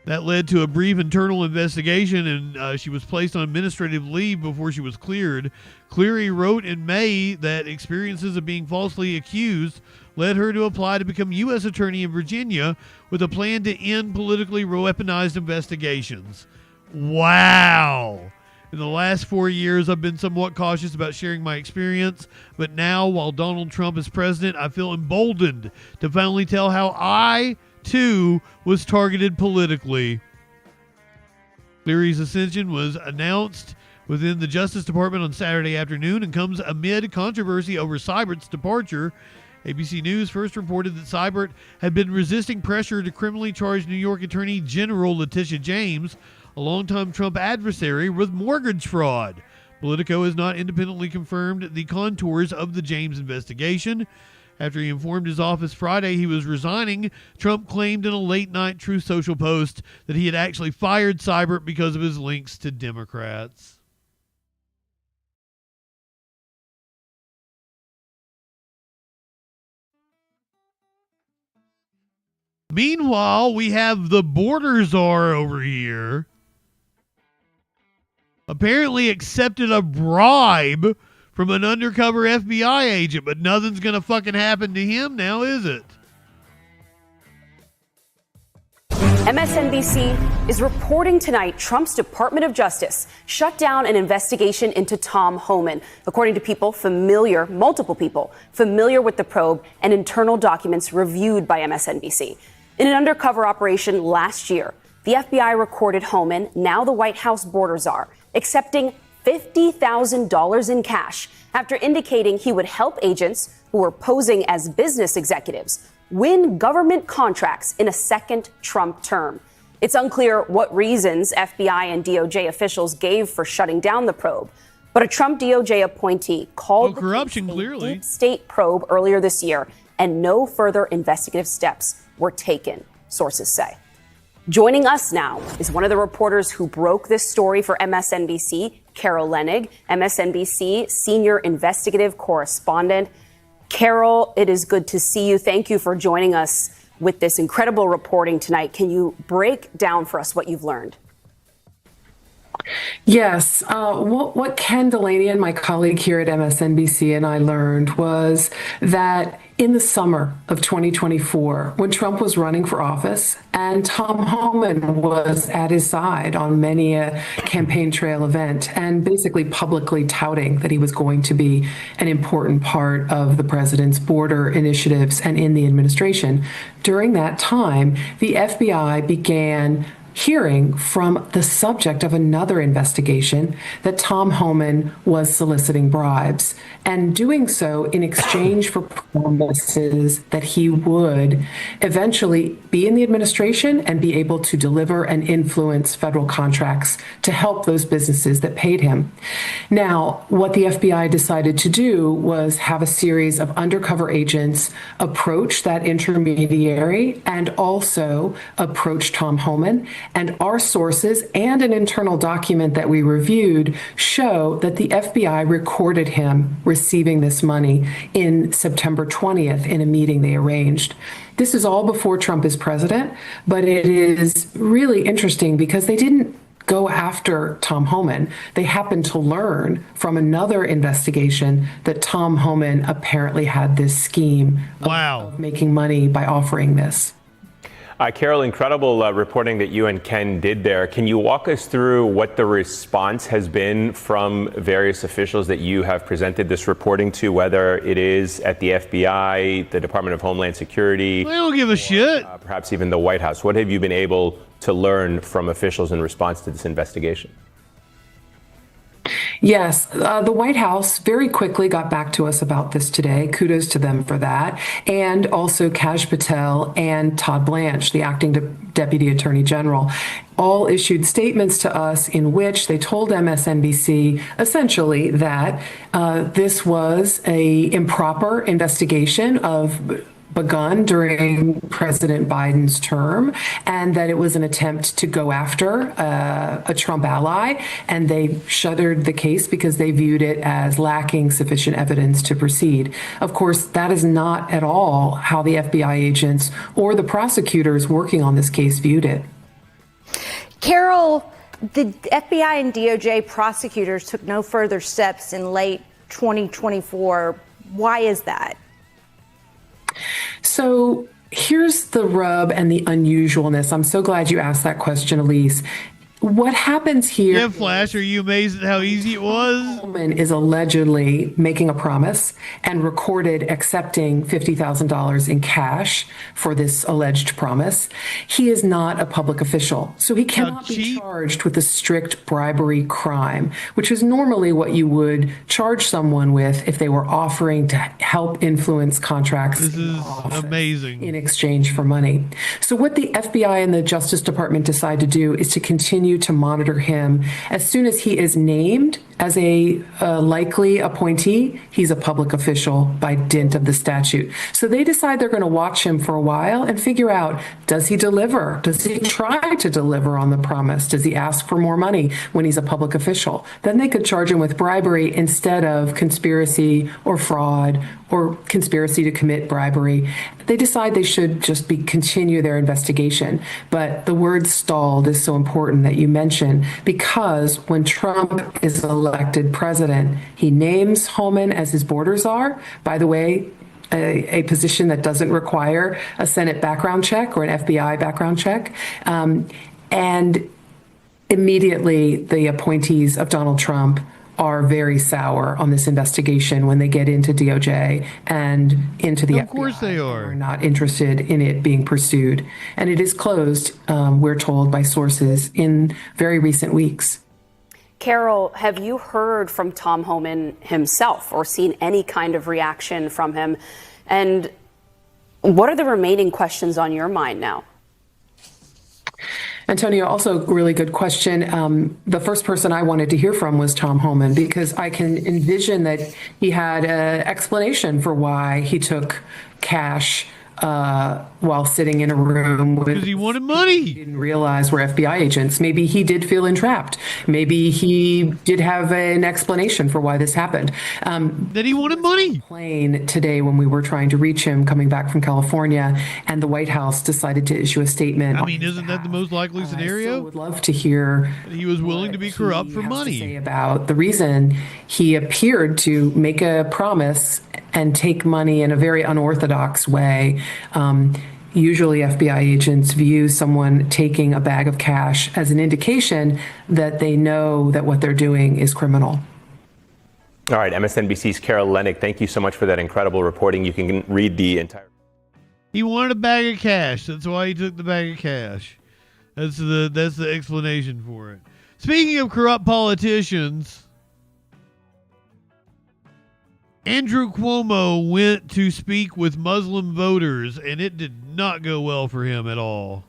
That led to a brief internal investigation, and she was placed on administrative leave before she was cleared. Cleary wrote in May that experiences of being falsely accused led her to apply to become U.S. attorney in Virginia with a plan to end politically weaponized investigations. Wow. In the last 4 years, I've been somewhat cautious about sharing my experience, but now, while Donald Trump is president, I feel emboldened to finally tell how I, too, was targeted politically. Cleary's ascension was announced within the Justice Department on Saturday afternoon and comes amid controversy over Seibert's departure. ABC News first reported that Seibert had been resisting pressure to criminally charge New York Attorney General Letitia James, a longtime Trump adversary, with mortgage fraud. Politico has not independently confirmed the contours of the James investigation. After he informed his office Friday he was resigning, Trump claimed in a late-night Truth Social post that he had actually fired Seibert because of his links to Democrats. Meanwhile, we have the border czar over here. Apparently accepted a bribe from an undercover FBI agent, but nothing's going to fucking happen to him now, is it? MSNBC is reporting tonight Trump's Department of Justice shut down an investigation into Tom Homan, according to multiple people familiar with the probe and internal documents reviewed by MSNBC. In an undercover operation last year, the FBI recorded Homan, now the White House border czar, accepting $50,000 in cash after indicating he would help agents who were posing as business executives win government contracts in a second Trump term. It's unclear what reasons FBI and DOJ officials gave for shutting down the probe, but a Trump DOJ appointee called corruption clearly deep state probe earlier this year, and no further investigative steps were taken, sources say. Joining us now is one of the reporters who broke this story for MSNBC, Carol Leonnig, MSNBC senior investigative correspondent. Carol, it is good to see you. Thank you for joining us with this incredible reporting tonight. Can you break down for us what you've learned? Yes. What Ken Delaney and my colleague here at MSNBC and I learned was that in the summer of 2024, when Trump was running for office and Tom Homan was at his side on many a campaign trail event and basically publicly touting that he was going to be an important part of the president's border initiatives and in the administration, during that time, the FBI began hearing from the subject of another investigation that Tom Homan was soliciting bribes and doing so in exchange for promises that he would eventually be in the administration and be able to deliver and influence federal contracts to help those businesses that paid him. Now, what the FBI decided to do was have a series of undercover agents approach that intermediary and also approach Tom Homan. And our sources and an internal document that we reviewed show that the FBI recorded him receiving this money in September 20th in a meeting they arranged. This is all before Trump is president, but it is really interesting because they didn't go after Tom Homan. They happened to learn from another investigation that Tom Homan apparently had this scheme of making money by offering this. Carol, incredible reporting that you and Ken did there. Can you walk us through what the response has been from various officials that you have presented this reporting to, whether it is at the FBI, the Department of Homeland Security? They don't give a shit. Perhaps even the White House. What have you been able to learn from officials in response to this investigation? Yes, the White House very quickly got back to us about this today. Kudos to them for that. And also Kaj Patel and Todd Blanche, the acting Deputy Attorney General, all issued statements to us in which they told MSNBC essentially that this was an improper investigation begun during President Biden's term, and that it was an attempt to go after a Trump ally, and they shuttered the case because they viewed it as lacking sufficient evidence to proceed. Of course, that is not at all how the FBI agents or the prosecutors working on this case viewed it. Carol, the FBI and DOJ prosecutors took no further steps in late 2024. Why is that? So here's the rub and the unusualness. I'm so glad you asked that question, Elise. What happens here? Yeah, Flash, are you amazed at how easy it was? Homan is allegedly making a promise and recorded accepting $50,000 in cash for this alleged promise. He is not a public official, so he cannot be charged with a strict bribery crime, which is normally what you would charge someone with if they were offering to help influence contracts. This is amazing. In exchange for money. So what the FBI and the Justice Department decide to do is to continue to monitor him. As soon as he is named as a likely appointee, he's a public official by dint of the statute. So they decide they're going to watch him for a while and figure out, does he deliver? Does he try to deliver on the promise? Does he ask for more money when he's a public official? Then they could charge him with bribery instead of conspiracy or fraud or conspiracy to commit bribery. They decide they should just continue their investigation. But the word stalled is so important that you mentioned, because when Trump is elected president, he names Homan as his border czar. By the way, a position that doesn't require a Senate background check or an FBI background check. And immediately, the appointees of Donald Trump are very sour on this investigation when they get into DOJ and into the FBI. Of course they are. We're not interested in it being pursued. And it is closed, we're told by sources, in very recent weeks. Carol, have you heard from Tom Homan himself or seen any kind of reaction from him? And what are the remaining questions on your mind now? Antonio, also a really good question. The first person I wanted to hear from was Tom Homan, because I can envision that he had an explanation for why he took cash while sitting in a room with. Because he wanted money. He didn't realize we're FBI agents. Maybe he did feel entrapped. Maybe he did have an explanation for why this happened. That he wanted money. Plane today when we were trying to reach him coming back from California, and the White House decided to issue a statement. I mean, isn't that the most likely scenario? I would love to hear. He was willing to be corrupt for money. About the reason he appeared to make a promise and take money in a very unorthodox way. Usually FBI agents view someone taking a bag of cash as an indication that they know that what they're doing is criminal. All right, MSNBC's Carol Lennick, thank you so much for that incredible reporting. You can read the entire. He wanted a bag of cash. That's why he took the bag of cash. That's the explanation for it. Speaking of corrupt politicians, Andrew Cuomo went to speak with Muslim voters, and it did not go well for him at all.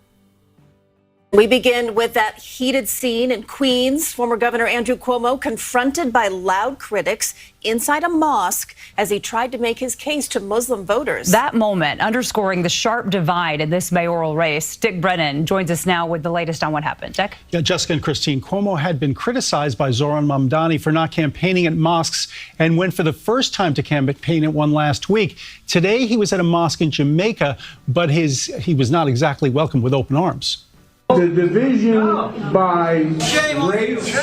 We begin with that heated scene in Queens. Former Governor Andrew Cuomo confronted by loud critics inside a mosque as he tried to make his case to Muslim voters. That moment underscoring the sharp divide in this mayoral race. Dick Brennan joins us now with the latest on what happened. Dick? Yeah, Jessica and Christine, Cuomo had been criticized by Zohran Mamdani for not campaigning at mosques and went for the first time to campaign at one last week. Today, he was at a mosque in Jamaica, but he was not exactly welcomed with open arms. The division by race.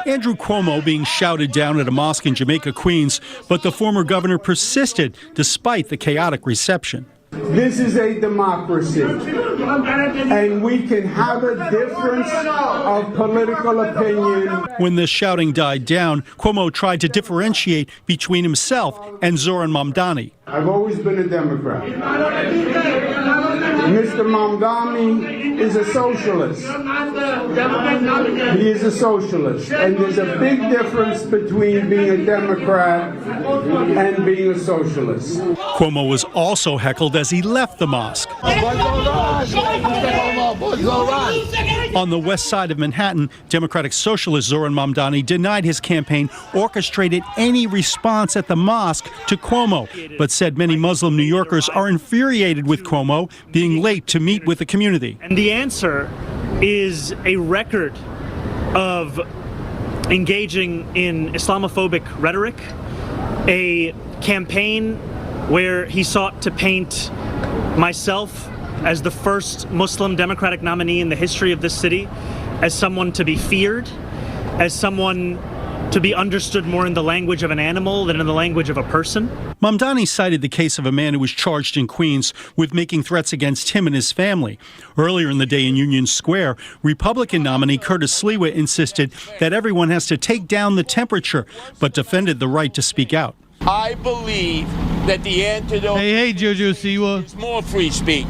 Andrew Cuomo being shouted down at a mosque in Jamaica, Queens, but the former governor persisted despite the chaotic reception. This is a democracy, and we can have a difference of political opinion. When the shouting died down, Cuomo tried to differentiate between himself and Zohran Mamdani. I've always been a Democrat. Mr. Mamdani is a socialist. He is a socialist. And there's a big difference between being a Democrat and being a socialist. Cuomo was also heckled as he left the mosque. On the west side of Manhattan, Democratic Socialist Zohran Mamdani denied his campaign orchestrated any response at the mosque to Cuomo, but said many Muslim New Yorkers are infuriated with Cuomo being late to meet with the community. And the answer is a record of engaging in Islamophobic rhetoric, a campaign where he sought to paint myself as the first Muslim Democratic nominee in the history of this city, as someone to be feared, as someone to be understood more in the language of an animal than in the language of a person. Mamdani cited the case of a man who was charged in Queens with making threats against him and his family. Earlier in the day in Union Square, Republican nominee Curtis Sliwa insisted that everyone has to take down the temperature, but defended the right to speak out. I believe that the antidote hey, Jojo Siwa. is more free speech.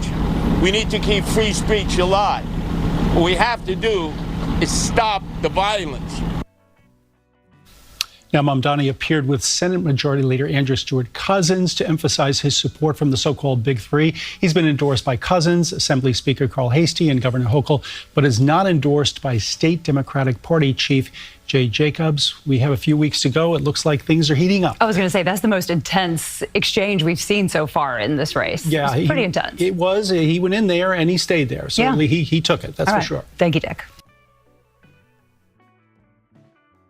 We need to keep free speech alive. What we have to do is stop the violence. Now, Mamdani appeared with Senate Majority Leader Andrew Stewart Cousins to emphasize his support from the so-called Big Three. He's been endorsed by Cousins, Assembly Speaker Carl Hastie, and Governor Hochul, but is not endorsed by State Democratic Party Chief Jay Jacobs. We have a few weeks to go. It looks like things are heating up. I was going to say, that's the most intense exchange we've seen so far in this race. Yeah, it's pretty intense. It was. He went in there and he stayed there. So yeah. he took it. That's All for right. sure. Thank you, Dick.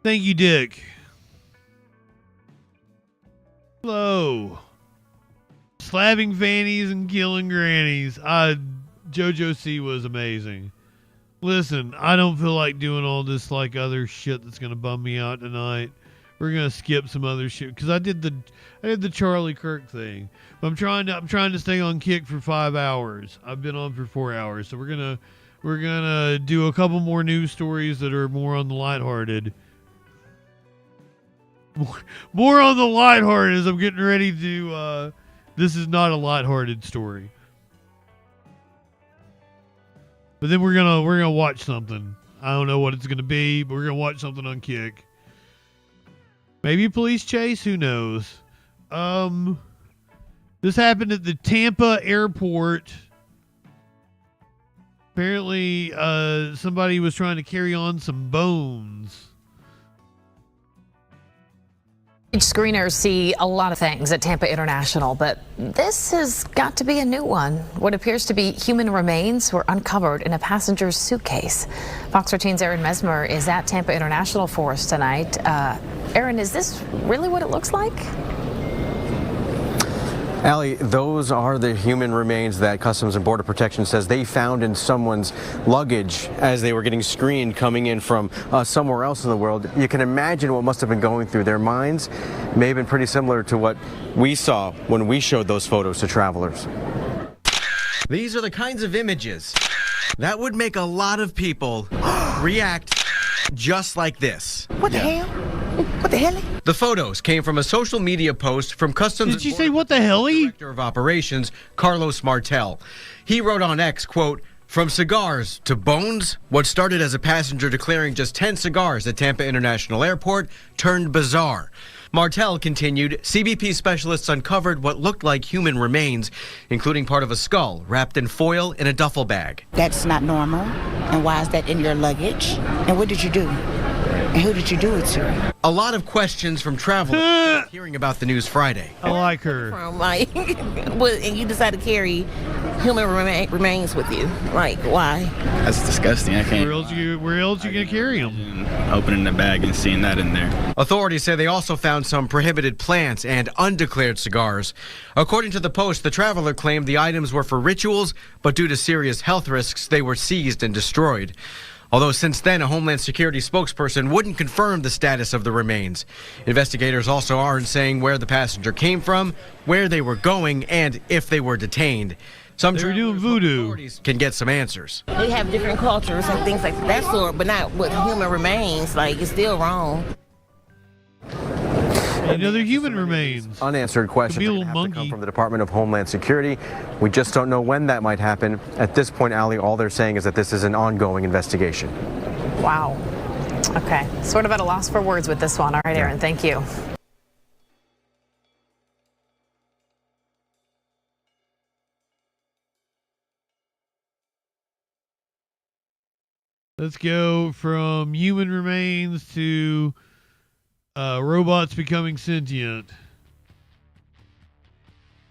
Thank you, Dick. Hello. Slapping fannies and killing grannies. JoJo C was amazing. Listen, I don't feel like doing all this like other shit that's going to bum me out tonight. skip some other shit because I did the Charlie Kirk thing. But I'm trying to stay on Kick for 5 hours. I've been on for 4 hours, so we're gonna do a couple more news stories that are more on the lighthearted. More on the lighthearted as I'm getting ready to. This is not a lighthearted story. But then we're gonna watch something. I don't know what it's gonna be, but we're gonna watch something on Kick. Maybe police chase. Who knows? This happened at the Tampa airport. Apparently, somebody was trying to carry on some bones. Screeners see a lot of things at Tampa International, but this has got to be a new one. What appears to be human remains were uncovered in a passenger's suitcase. Fox 13's Aaron Mesmer is at Tampa International for us tonight. Aaron, is this really what it looks like? Allie, those are the human remains that Customs and Border Protection says they found in someone's luggage as they were getting screened coming in from somewhere else in the world. You can imagine what must have been going through their minds. May have been pretty similar to what we saw when we showed those photos to travelers. These are the kinds of images that would make a lot of people react just like this. What the hell? What the hell? The photos came from a social media post from Customs. Did you say what the hell? Director of Operations, Carlos Martel. He wrote on X, quote, "From cigars to bones, what started as a passenger declaring just 10 cigars at Tampa International Airport turned bizarre." Martel continued, CBP specialists uncovered what looked like human remains, including part of a skull wrapped in foil in a duffel bag. That's not normal. And why is that in your luggage? And what did you do? And who did you do it to? A lot of questions from travelers hearing about the news Friday. I like her. Like, and you decided to carry human remains with you. Like, why? That's disgusting. I can't. Where else you gonna carry them? Opening the bag and seeing that in there. Authorities say they also found some prohibited plants and undeclared cigars. According to the Post, the traveler claimed the items were for rituals, but due to serious health risks, they were seized and destroyed. Although since then, a Homeland Security spokesperson wouldn't confirm the status of the remains. Investigators also aren't saying where the passenger came from, where they were going, and if they were detained. Some they were doing voodoo. Authorities can get some answers. We have different cultures and things like that sort, but not with human remains. Like, it's still wrong. Another human remains. Unanswered questions Could be a are little gonna have to come monkey. from the Department of Homeland Security. We just don't know when that might happen. At this point, Allie, all they're saying is that this is an ongoing investigation. Wow. Okay. Sort of at a loss for words with this one. All right, Aaron, thank you. Let's go from human remains to robots becoming sentient.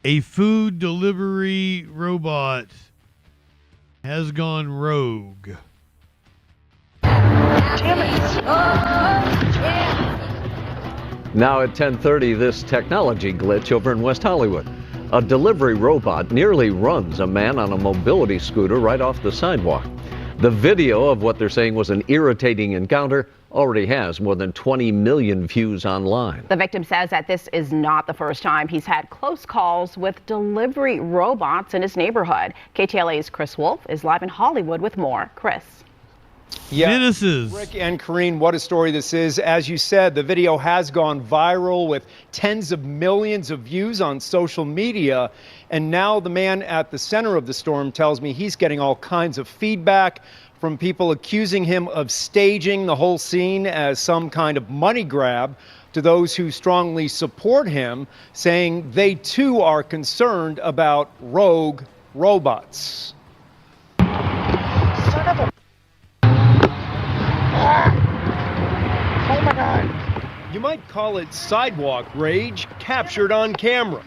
A food delivery robot has gone rogue. Now at 10:30, this technology glitch over in West Hollywood. A delivery robot nearly runs a man on a mobility scooter right off the sidewalk. The video of what they're saying was an irritating encounter already has more than 20 million views online. The victim says that this is not the first time he's had close calls with delivery robots in his neighborhood. KTLA's Chris Wolf is live in Hollywood with more. Chris. Yeah, Rick and Karine, what a story this is. As you said, the video has gone viral with tens of millions of views on social media. And now the man at the center of the storm tells me he's getting all kinds of feedback from people accusing him of staging the whole scene as some kind of money grab, to those who strongly support him, saying they too are concerned about rogue robots. Oh my God. You might call it sidewalk rage captured on camera.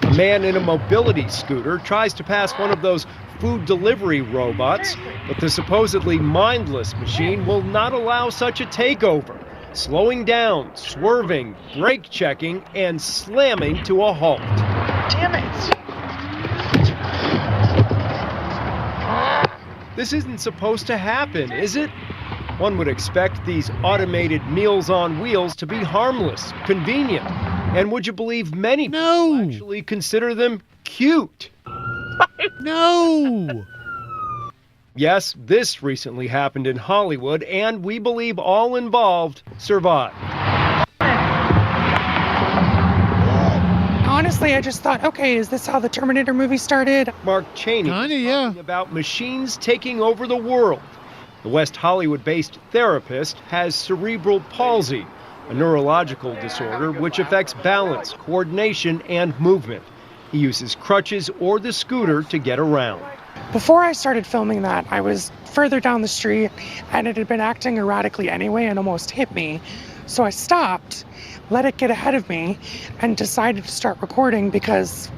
A man in a mobility scooter tries to pass one of those food delivery robots, but the supposedly mindless machine will not allow such a takeover, slowing down, swerving, brake checking, and slamming to a halt. Damn it! This isn't supposed to happen, is it? One would expect these automated meals on wheels to be harmless, convenient, and would you believe many people actually consider them cute? No! Yes, this recently happened in Hollywood, and we believe all involved survived. Honestly, I just thought, okay, is this how the Terminator movie started? Mark Cheney talking about machines taking over the world. The West Hollywood-based therapist has cerebral palsy, a neurological disorder which affects balance, coordination, and movement. He uses crutches or the scooter to get around. Before I started filming that, I was further down the street and it had been acting erratically anyway and almost hit me. So I stopped, let it get ahead of me, and decided to start recording because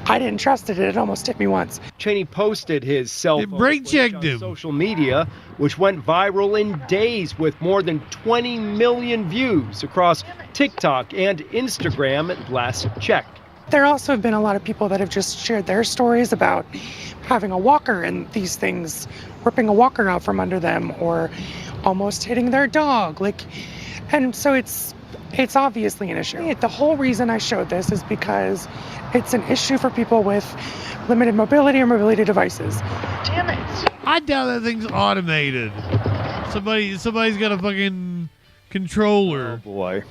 I didn't trust it. It had almost hit me once. Cheney posted his cell phone brake checked on him. social media, which went viral in days with more than 20 million views across TikTok and Instagram at last check. There also have been a lot of people that have just shared their stories about having a walker and these things ripping a walker out from under them or almost hitting their dog. And so it's obviously an issue. The whole reason I showed this is because it's an issue for people with limited mobility or mobility devices. Damn it. I doubt that thing's automated. Somebody's got a fucking controller. Oh boy.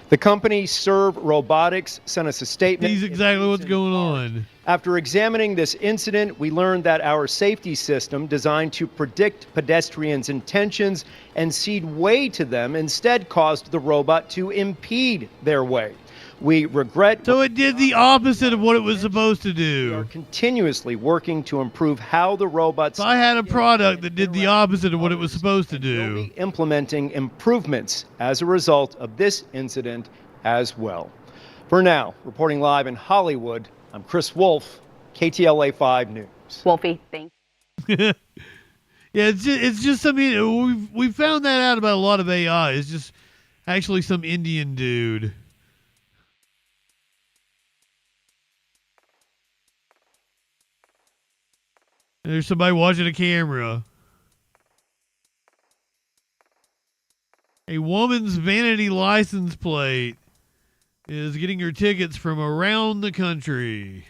The company Serve Robotics sent us a statement. Sees exactly what's going on. After examining this incident, we learned that our safety system designed to predict pedestrians' intentions and cede way to them instead caused the robot to impede their way. We regret. So it did the opposite of what it was supposed to do. We are continuously working to improve how the robots. So I had a product that did the opposite of what it was supposed to do. We'll be implementing improvements as a result of this incident as well. For now, reporting live in Hollywood, I'm Chris Wolf, KTLA 5 News. Wolfie, thank you. Yeah, it's just something. We found that out about a lot of AI. It's just actually some Indian dude. There's somebody watching a camera. A woman's vanity license plate is getting her tickets from around the country.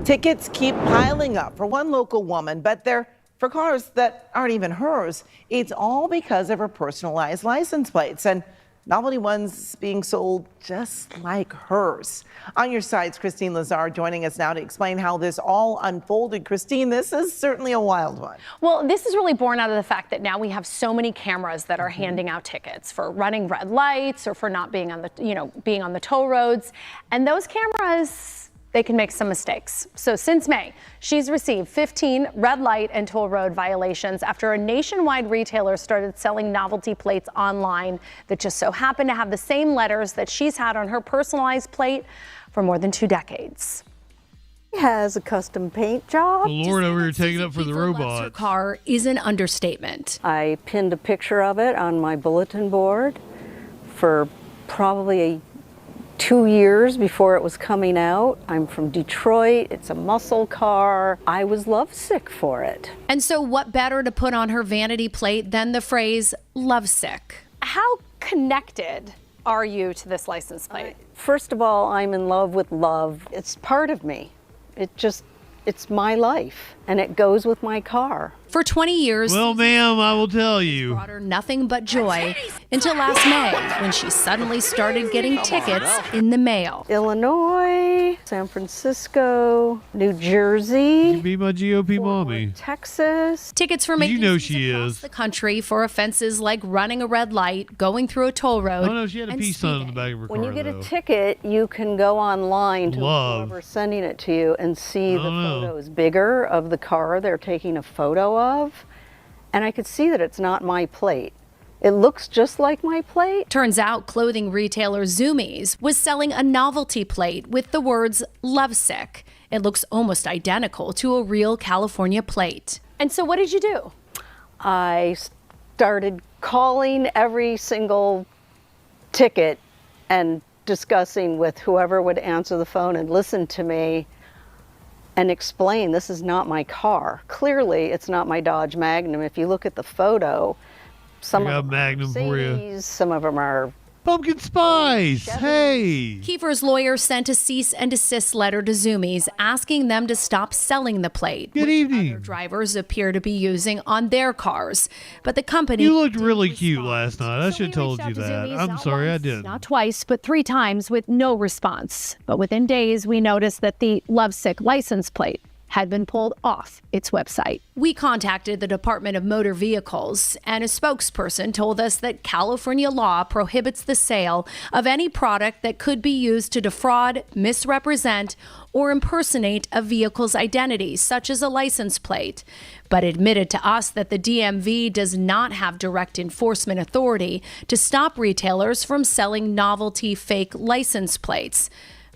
Tickets keep piling up for one local woman, but they're for cars that aren't even hers. It's all because of her personalized license plates and novelty ones being sold just like hers. On your sides, Christine Lazar joining us now to explain how this all unfolded. Christine, this is certainly a wild one. Well, this is really born out of the fact that now we have so many cameras that are handing out tickets for running red lights or for not being on the, being on the toll roads. And those cameras, they can make some mistakes. So since May, she's received 15 red light and toll road violations after a nationwide retailer started selling novelty plates online that just so happen to have the same letters that she's had on her personalized plate for more than 2 decades. He has a custom paint job. The Lord over here taking up for the robot. Her car is an understatement. I pinned a picture of it on my bulletin board for probably 2 years before it was coming out. I'm from Detroit. It's a muscle car. I was lovesick for it. And so what better to put on her vanity plate than the phrase lovesick? How connected are you to this license plate? First of all, I'm in love with love. It's part of me. It's my life, and it goes with my car. For 20 years, well, ma'am, I will tell you, brought her nothing but joy until last May when she suddenly started getting tickets in the mail. Illinois, San Francisco, New Jersey. You be my GOP mommy. Texas. Tickets for making across the country for offenses like running a red light, going through a toll road. Oh no, she had a peace sign on the back of her car. When you get a ticket, you can go online to whoever's sending it to you and see the photos bigger of the car they're taking a photo of, and I could see that it's not my plate. It looks just like my plate. Turns out clothing retailer Zoomies was selling a novelty plate with the words lovesick. It looks almost identical to a real California plate. And so what did you do? I started calling every single ticket and discussing with whoever would answer the phone and listen to me and explain, this is not my car. Clearly, it's not my Dodge Magnum. If you look at the photo, some of them are Mercedes, some of them are pumpkin spice. Hey. Kiefer's lawyer sent a cease and desist letter to Zoomies asking them to stop selling the plate. Good evening. Other drivers appear to be using on their cars, but the company. You looked really cute last night. I should have told you that. I'm sorry, I didn't. Not twice, but 3 times with no response. But within days, we noticed that the Lovesick license plate had been pulled off its website. We contacted the Department of Motor Vehicles, and a spokesperson told us that California law prohibits the sale of any product that could be used to defraud, misrepresent, or impersonate a vehicle's identity, such as a license plate, but admitted to us that the DMV does not have direct enforcement authority to stop retailers from selling novelty fake license plates.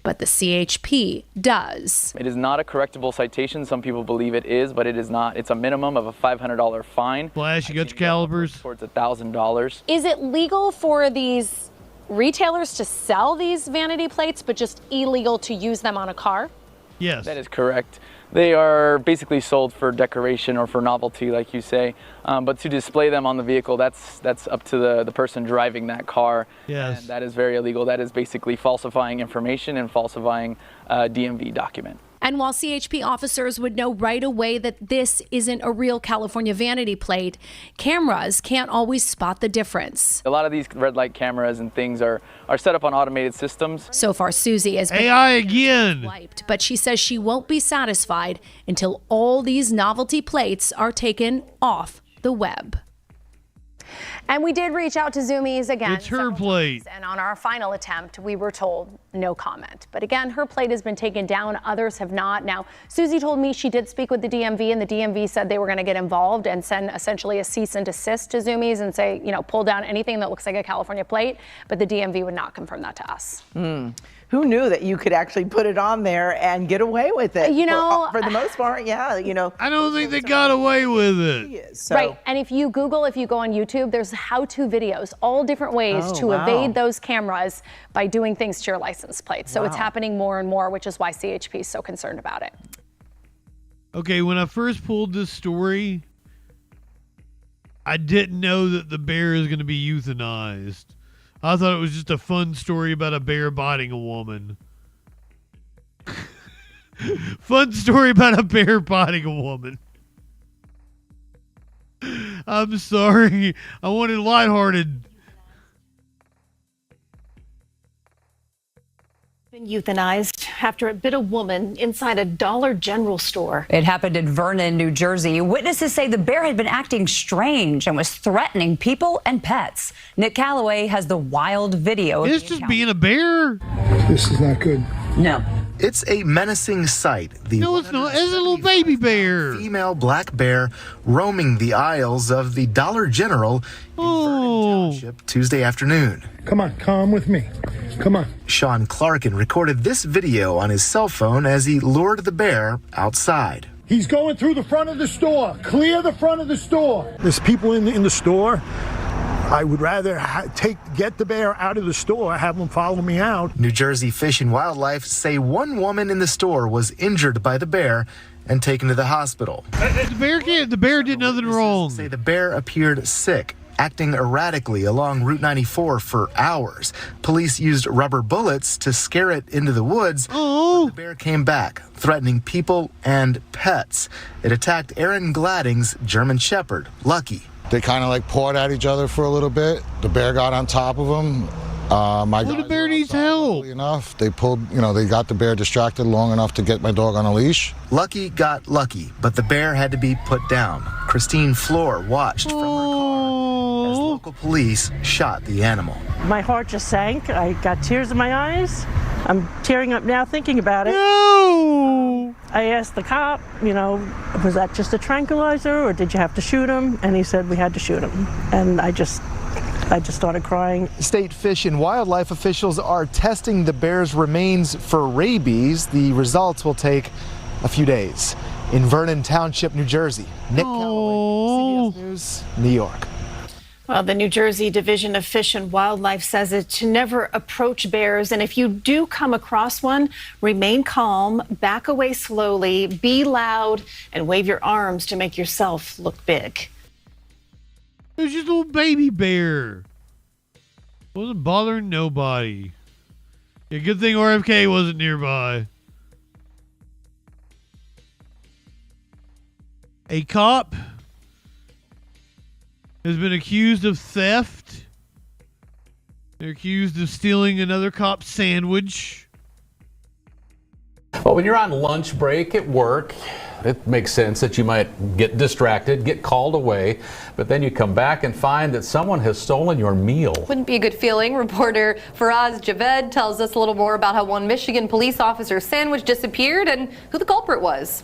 But the CHP does. It is not a correctable citation. Some people believe it is, but it is not. It's a minimum of a $500 fine. Flash, you got your calibers? Towards $1,000. Is it legal for these retailers to sell these vanity plates, but just illegal to use them on a car? Yes. That is correct. They are basically sold for decoration or for novelty, like you say. But to display them on the vehicle, that's up to the person driving that car. Yes. And that is very illegal. That is basically falsifying information and falsifying a DMV document. And while CHP officers would know right away that this isn't a real California vanity plate, cameras can't always spot the difference. A lot of these red light cameras and things are set up on automated systems. So far, Susie has been AI again. Wiped, but she says she won't be satisfied until all these novelty plates are taken off the web. And we did reach out to Zoomies again. It's her plate. And on our final attempt, we were told no comment. But again, her plate has been taken down. Others have not. Now, Susie told me she did speak with the DMV, and the DMV said they were going to get involved and send essentially a cease and desist to Zoomies and say, you know, pull down anything that looks like a California plate. But the DMV would not confirm that to us. Who knew that you could actually put it on there and get away with it? You know, for the most part, yeah. You know, I don't think they got away with it. So. Right. And if you go on YouTube, there's how-to videos, all different ways to evade those cameras by doing things to your license plate. So it's happening more and more, which is why CHP is so concerned about it. Okay, when I first pulled this story, I didn't know that the bear is going to be euthanized. I thought it was just a fun story about a bear biting a woman. Fun story about a bear biting a woman. I'm sorry. I wanted lighthearted. Been euthanized after it bit a woman inside a Dollar General store. It happened in Vernon, New Jersey. Witnesses say the bear had been acting strange and was threatening people and pets. Nick Calloway has the wild video. It's just being a bear. This is not good. No. It's a menacing sight. No, it's not. It's a little baby bear. Female black bear roaming the aisles of the Dollar General in Vernon Township Tuesday afternoon. Come on, come with me. Come on. Sean Clarkin recorded this video on his cell phone as he lured the bear outside. He's going through the front of the store. Clear the front of the store. There's people in the store. I would rather get the bear out of the store, have them follow me out. New Jersey Fish and Wildlife say one woman in the store was injured by the bear and taken to the hospital. The bear did nothing wrong. Say the bear appeared sick, acting erratically along Route 94 for hours. Police used rubber bullets to scare it into the woods. But the bear came back, threatening people and pets. It attacked Aaron Gladding's German Shepherd, Lucky. They kind of like pawed at each other for a little bit. The bear got on top of him. The bear needs help. Enough. They pulled, they got the bear distracted long enough to get my dog on a leash. Lucky got lucky, but the bear had to be put down. Christine Floor watched from her car as local police shot the animal. My heart just sank. I got tears in my eyes. I'm tearing up now thinking about it. No! I asked the cop, was that just a tranquilizer or did you have to shoot him? And he said we had to shoot him. And I just started crying. State Fish and Wildlife officials are testing the bear's remains for rabies. The results will take a few days. In Vernon Township, New Jersey, Nick Calloway, CBS News, New York. Well, the New Jersey Division of Fish and Wildlife says it to never approach bears. And if you do come across one, remain calm, back away slowly, be loud, and wave your arms to make yourself look big. It was just a little baby bear. Wasn't bothering nobody. Yeah, good thing RFK wasn't nearby. A cop has been accused of theft. They're accused of stealing another cop's sandwich. Well, when you're on lunch break at work, it makes sense that you might get distracted, get called away, but then you come back and find that someone has stolen your meal. Wouldn't be a good feeling. Reporter Faraz Javed tells us a little more about how one Michigan police officer's sandwich disappeared and who the culprit was.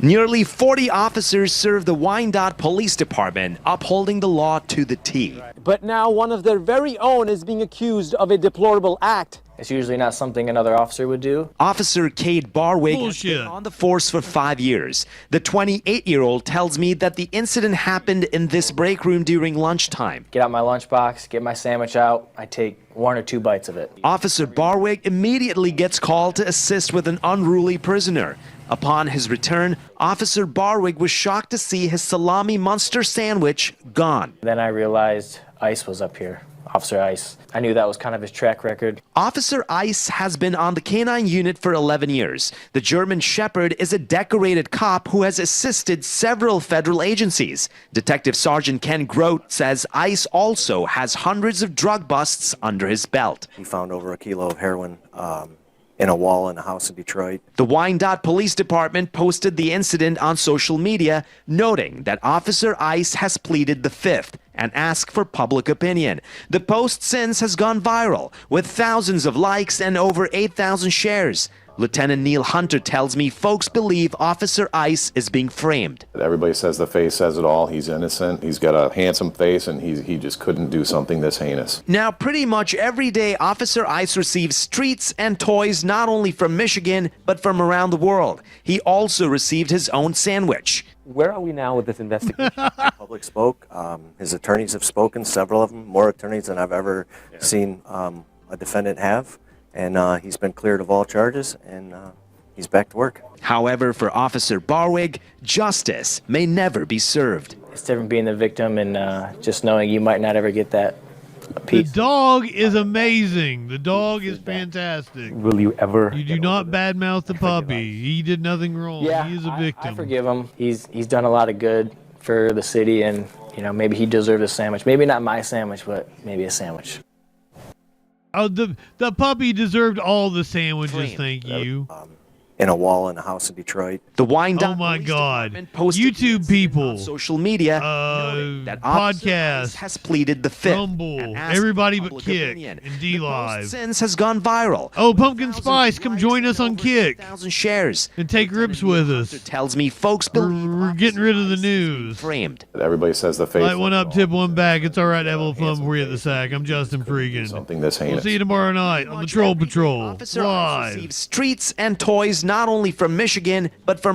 Nearly 40 officers serve the Wyandotte Police Department, upholding the law to the T. But now one of their very own is being accused of a deplorable act. It's usually not something another officer would do. Officer Kate Barwig has been on the force for 5 years. The 28-year-old tells me that the incident happened in this break room during lunchtime. Get out my lunchbox, get my sandwich out. I take 1 or 2 bites of it. Officer Barwig immediately gets called to assist with an unruly prisoner. Upon his return, Officer Barwig was shocked to see his salami Munster sandwich gone. Then I realized Ice was up here. Officer Ice. I knew that was kind of his track record. Officer Ice has been on the K-9 unit for 11 years. The German Shepherd is a decorated cop who has assisted several federal agencies. Detective Sergeant Ken Grote says Ice also has hundreds of drug busts under his belt. He found over a kilo of heroin in a wall in a house in Detroit. The Wyandotte Police Department posted the incident on social media, noting that Officer Ice has pleaded the fifth and asked for public opinion. The post since has gone viral, with thousands of likes and over 8,000 shares. Lieutenant Neil Hunter tells me folks believe Officer Ice is being framed. Everybody says the face says it all. He's innocent. He's got a handsome face, and he just couldn't do something this heinous. Now, pretty much every day, Officer Ice receives treats and toys not only from Michigan, but from around the world. He also received his own sandwich. Where are we now with this investigation? The public spoke. His attorneys have spoken, several of them, more attorneys than I've ever seen a defendant have. And he's been cleared of all charges, and he's back to work. However, for Officer Barwig, justice may never be served. It's different being the victim and just knowing you might not ever get that piece. The dog is amazing. The dog is fantastic. Will you ever? You do not badmouth the puppy. He did nothing wrong. Yeah, he is a victim. I forgive him. He's done a lot of good for the city, and maybe he deserved a sandwich. Maybe not my sandwich, but maybe a sandwich. Oh, the puppy deserved all the sandwiches, thank you. In a wall in a house in Detroit. The Wyandotte Oh my Police God! Department posted YouTube people, on social media, that Officer Ice podcast, has pleaded the fifth. Rumble, everybody but Kick and D Live. Since has gone viral. Oh, Pumpkin Spice, come join us on Kick. 1,000 shares and take rips with us. Tells me folks believe we're getting rid of the news. Framed. Everybody says the face. Light one up, tip one back. It's all right to have a little fun before you hit the sack. I'm JustinFREAKIN. Something this heinous. We'll see you tomorrow night on the Troll Patrol. Officer Ice Live. receives treats and toys not only from Michigan, but from